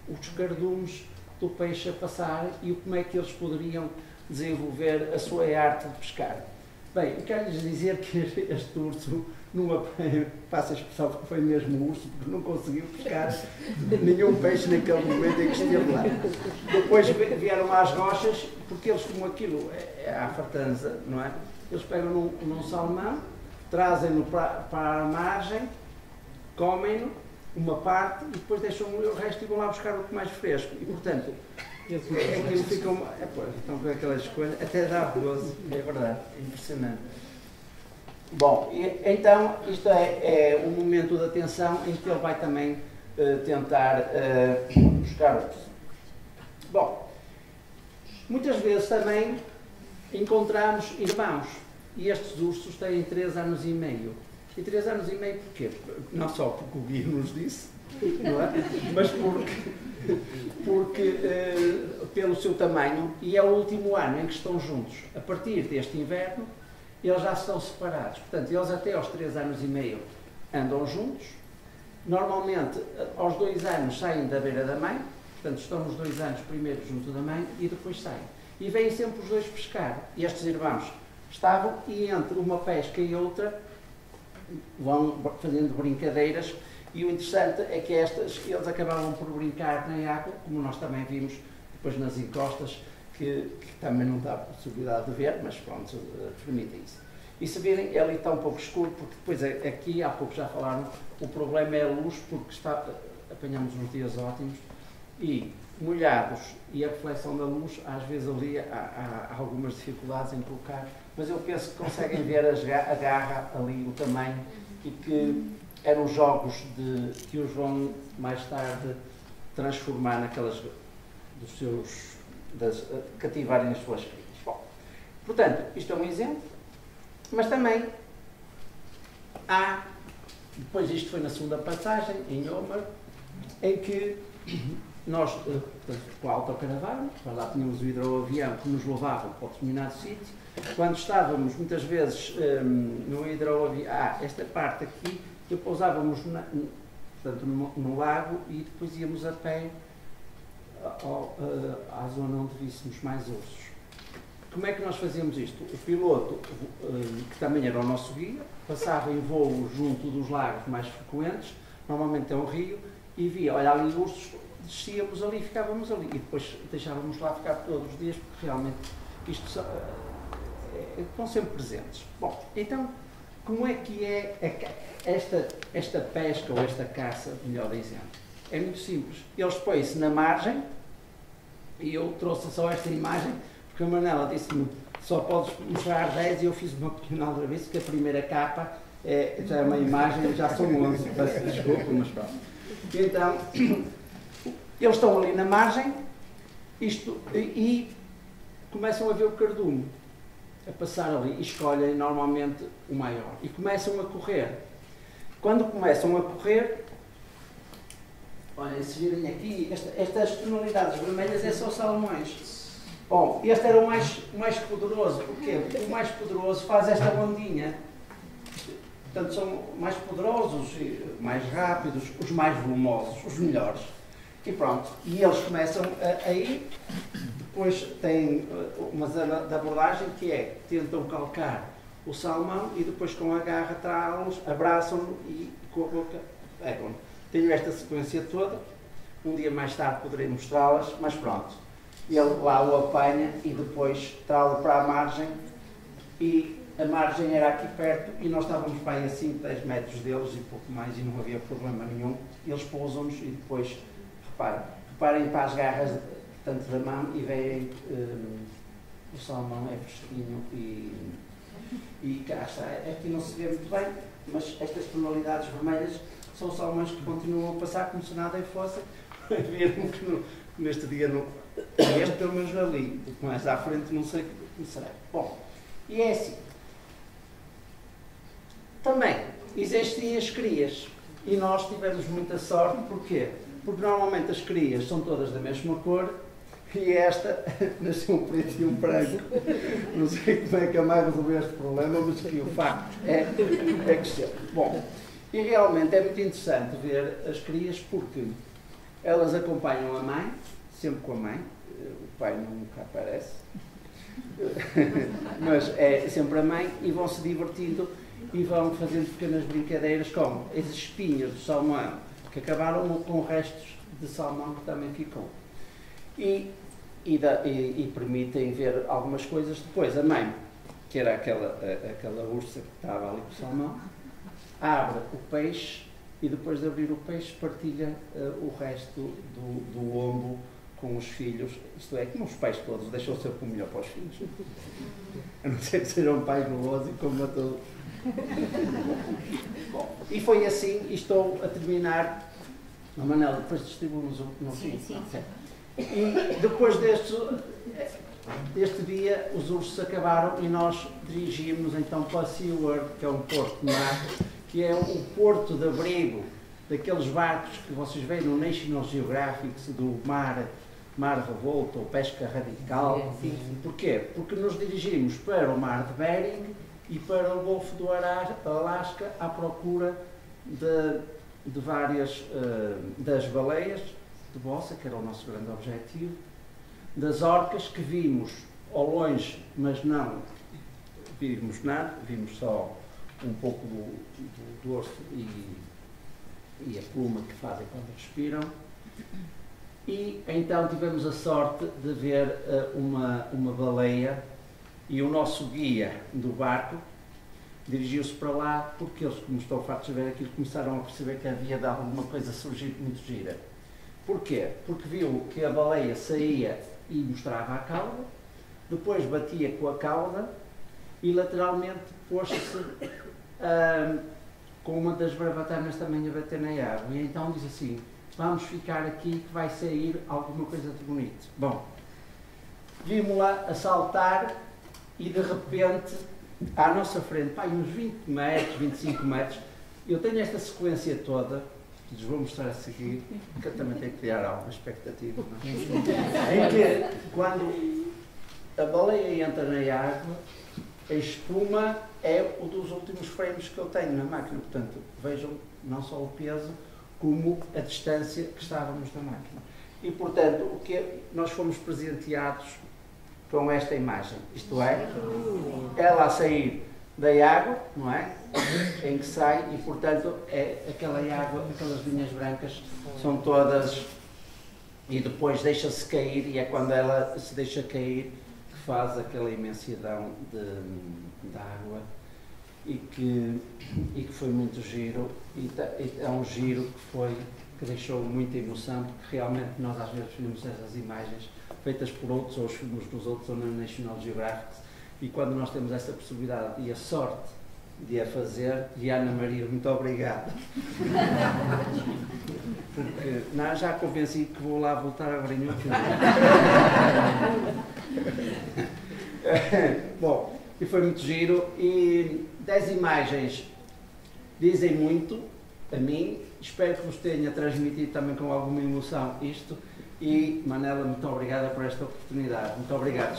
os cardumes do peixe a passar e como é que eles poderiam desenvolver a sua arte de pescar. Bem, eu quero lhes dizer que este urso, passa a expressão que foi mesmo um urso, porque não conseguiu pescar nenhum peixe naquele momento em que esteve lá. Depois vieram às rochas, porque eles, como aquilo é a fartanza, não é? Eles pegam num salmão, trazem-no para a margem, comem-no, uma parte, e depois deixam o resto e vão lá buscar o que mais fresco. E, portanto, eles ficam estão com aquela escolha, até dá gozo, é verdade, é impressionante. Bom, então isto é um momento de atenção em que ele vai também tentar buscar outros. Bom, muitas vezes também encontramos irmãos, e estes ursos têm 3 anos e meio. E 3 anos e meio porquê? Não só porque o guia nos disse, não é? Mas porque pelo seu tamanho, e é o último ano em que estão juntos. A partir deste inverno eles já estão separados. Portanto, eles até aos 3 anos e meio andam juntos. Normalmente, aos 2 anos saem da beira da mãe, portanto, estão os 2 anos primeiro junto da mãe e depois saem. E vêm sempre os dois pescar. E estes irmãos estavam, e entre uma pesca e outra vão fazendo brincadeiras. E o interessante é que eles acabavam por brincar na água, como nós também vimos depois nas encostas, que também não dá a possibilidade de ver, mas pronto, permite isso. E se virem, ali está um pouco escuro, porque depois aqui, há pouco já falaram, o problema é a luz, porque apanhamos uns dias ótimos, e molhados e a reflexão da luz, às vezes ali há algumas dificuldades em colocar, mas eu penso que conseguem ver a garra ali, o tamanho, e que eram jogos que os vão mais tarde transformar naquelas cativarem as suas crias. Bom, portanto, isto é um exemplo, mas também há, depois isto foi na segunda passagem, em Omar, em que nós, com a autocaravana, lá tínhamos o hidroavião que nos levava para um determinado sítio. Quando estávamos, muitas vezes, no hidroavião, esta parte aqui, pousávamos portanto, no lago e depois íamos a pé à zona onde víssemos mais ursos. Como é que nós fazíamos isto? O piloto, que também era o nosso guia, passava em voo junto dos lagos mais frequentes, normalmente é um rio, e via, olha ali ursos, descíamos ali, ficávamos ali, e depois deixávamos lá ficar todos os dias, porque realmente isto estão sempre presentes. Bom, então, como é que é esta pesca ou esta caça, melhor dizendo? É muito simples. Eles põem-se na margem, e eu trouxe só esta imagem, porque a Manela disse-me, só podes mostrar 10, e eu fiz uma pequena aldrabice, que a primeira capa já é uma imagem, já são 11, peço desculpa, mas pronto. Então, eles estão ali na margem, e começam a ver o cardume a passar ali, e escolhem normalmente o maior, e começam a correr. Quando começam a correr, olha, se virem aqui, estas tonalidades vermelhas são salmões. Bom, este era o mais poderoso. Porquê? Porque o mais poderoso faz esta ondinha. Portanto, são mais poderosos, mais rápidos, os mais volumosos, os melhores. E pronto. E eles começam a ir. Depois tem uma zona de abordagem que é, tentam calcar o salmão e depois com a garra trá-los, abraçam-no e com a boca pegam-no. Tenho esta sequência toda. Um dia mais tarde poderei mostrá-las, mas pronto. Ele lá o apanha e depois traz-lo para a margem, e a margem era aqui perto e nós estávamos para aí a 5, 10 metros deles e pouco mais, e não havia problema nenhum. Eles pousam-nos e depois, reparem para as garras tanto da mão e veem o salmão é fresquinho e cá está. Aqui não se vê muito bem, mas estas tonalidades vermelhas são salmões que continuam a passar como se nada fosse. Viram que neste dia não. Este pelo menos ali, mais à frente não sei como será. Bom, e é assim. Também existem as crias, e nós tivemos muita sorte. Porquê? Porque normalmente as crias são todas da mesma cor, e esta nasceu um preto e um branco. Não sei como é que a mãe resolveu este problema, mas que o facto é que se... Bom, e realmente é muito interessante ver as crias, porque elas acompanham a mãe, sempre com a mãe, o pai nunca aparece, mas é sempre a mãe, e vão se divertindo e vão fazendo pequenas brincadeiras com as espinhas do salmão que acabaram, com restos de salmão que também ficou, e permitem ver algumas coisas. Depois a mãe, que era aquela ursa que estava ali com o salmão, abre o peixe, e depois de abrir o peixe partilha o resto do ombo com os filhos, isto é, como os pais todos deixam sempre o melhor para os filhos, a não ser que sejam pais gulosos e como a todos. Bom, e foi assim, e estou a terminar. A Manela, depois distribuímos no fim. Sim. E depois deste dia, os ursos acabaram e nós dirigimos então para SeaWorld, que é um porto de mar, que é um porto de abrigo daqueles barcos que vocês veem no National Geographic, do mar revolto ou pesca radical. Sim. Porquê? Porque nos dirigimos para o mar de Bering e para o Golfo do Alasca à procura de várias, das baleias de bossa, que era o nosso grande objetivo, das orcas que vimos ao longe, mas não vimos nada, vimos só um pouco do dorso e a pluma que fazem quando respiram. E então tivemos a sorte de ver uma baleia, e o nosso guia do barco dirigiu-se para lá porque eles, como estão fartos de ver aquilo, começaram a perceber que havia de alguma coisa surgir muito gira. Porquê? Porque viu que a baleia saía e mostrava a cauda, depois batia com a cauda e lateralmente pôs-se com uma das barbatanas também a bater na água. E então diz assim: vamos ficar aqui que vai sair alguma coisa de bonito. Bom, vimos-la a saltar e de repente, à nossa frente, pá, uns 20 metros, 25 metros, eu tenho esta sequência toda, que lhes vou mostrar a seguir, porque eu também tenho que criar alguma expectativa, não é? Em que, quando a baleia entra na água, a espuma é um dos últimos frames que eu tenho na máquina. Portanto, vejam não só o peso, como a distância que estávamos da máquina. E, portanto, o que nós fomos presenteados com esta imagem, isto é, ela a sair da água, não é? Em que sai, e portanto é aquela água, aquelas linhas brancas são todas, e depois deixa-se cair, e é quando ela se deixa cair que faz aquela imensidão de água, e que foi muito giro, e é um giro que deixou muita emoção, porque realmente nós às vezes vimos essas imagens feitas por outros, ou os filmes dos outros, ou na National Geographic, e quando nós temos essa possibilidade e a sorte de a fazer, e Ana Maria, muito obrigado, porque já convenci que vou lá voltar agora em outubro. Bom, e foi muito giro, e 10 imagens dizem muito a mim, espero que vos tenha transmitido também com alguma emoção isto. E, Manela, muito obrigada por esta oportunidade. Muito obrigado.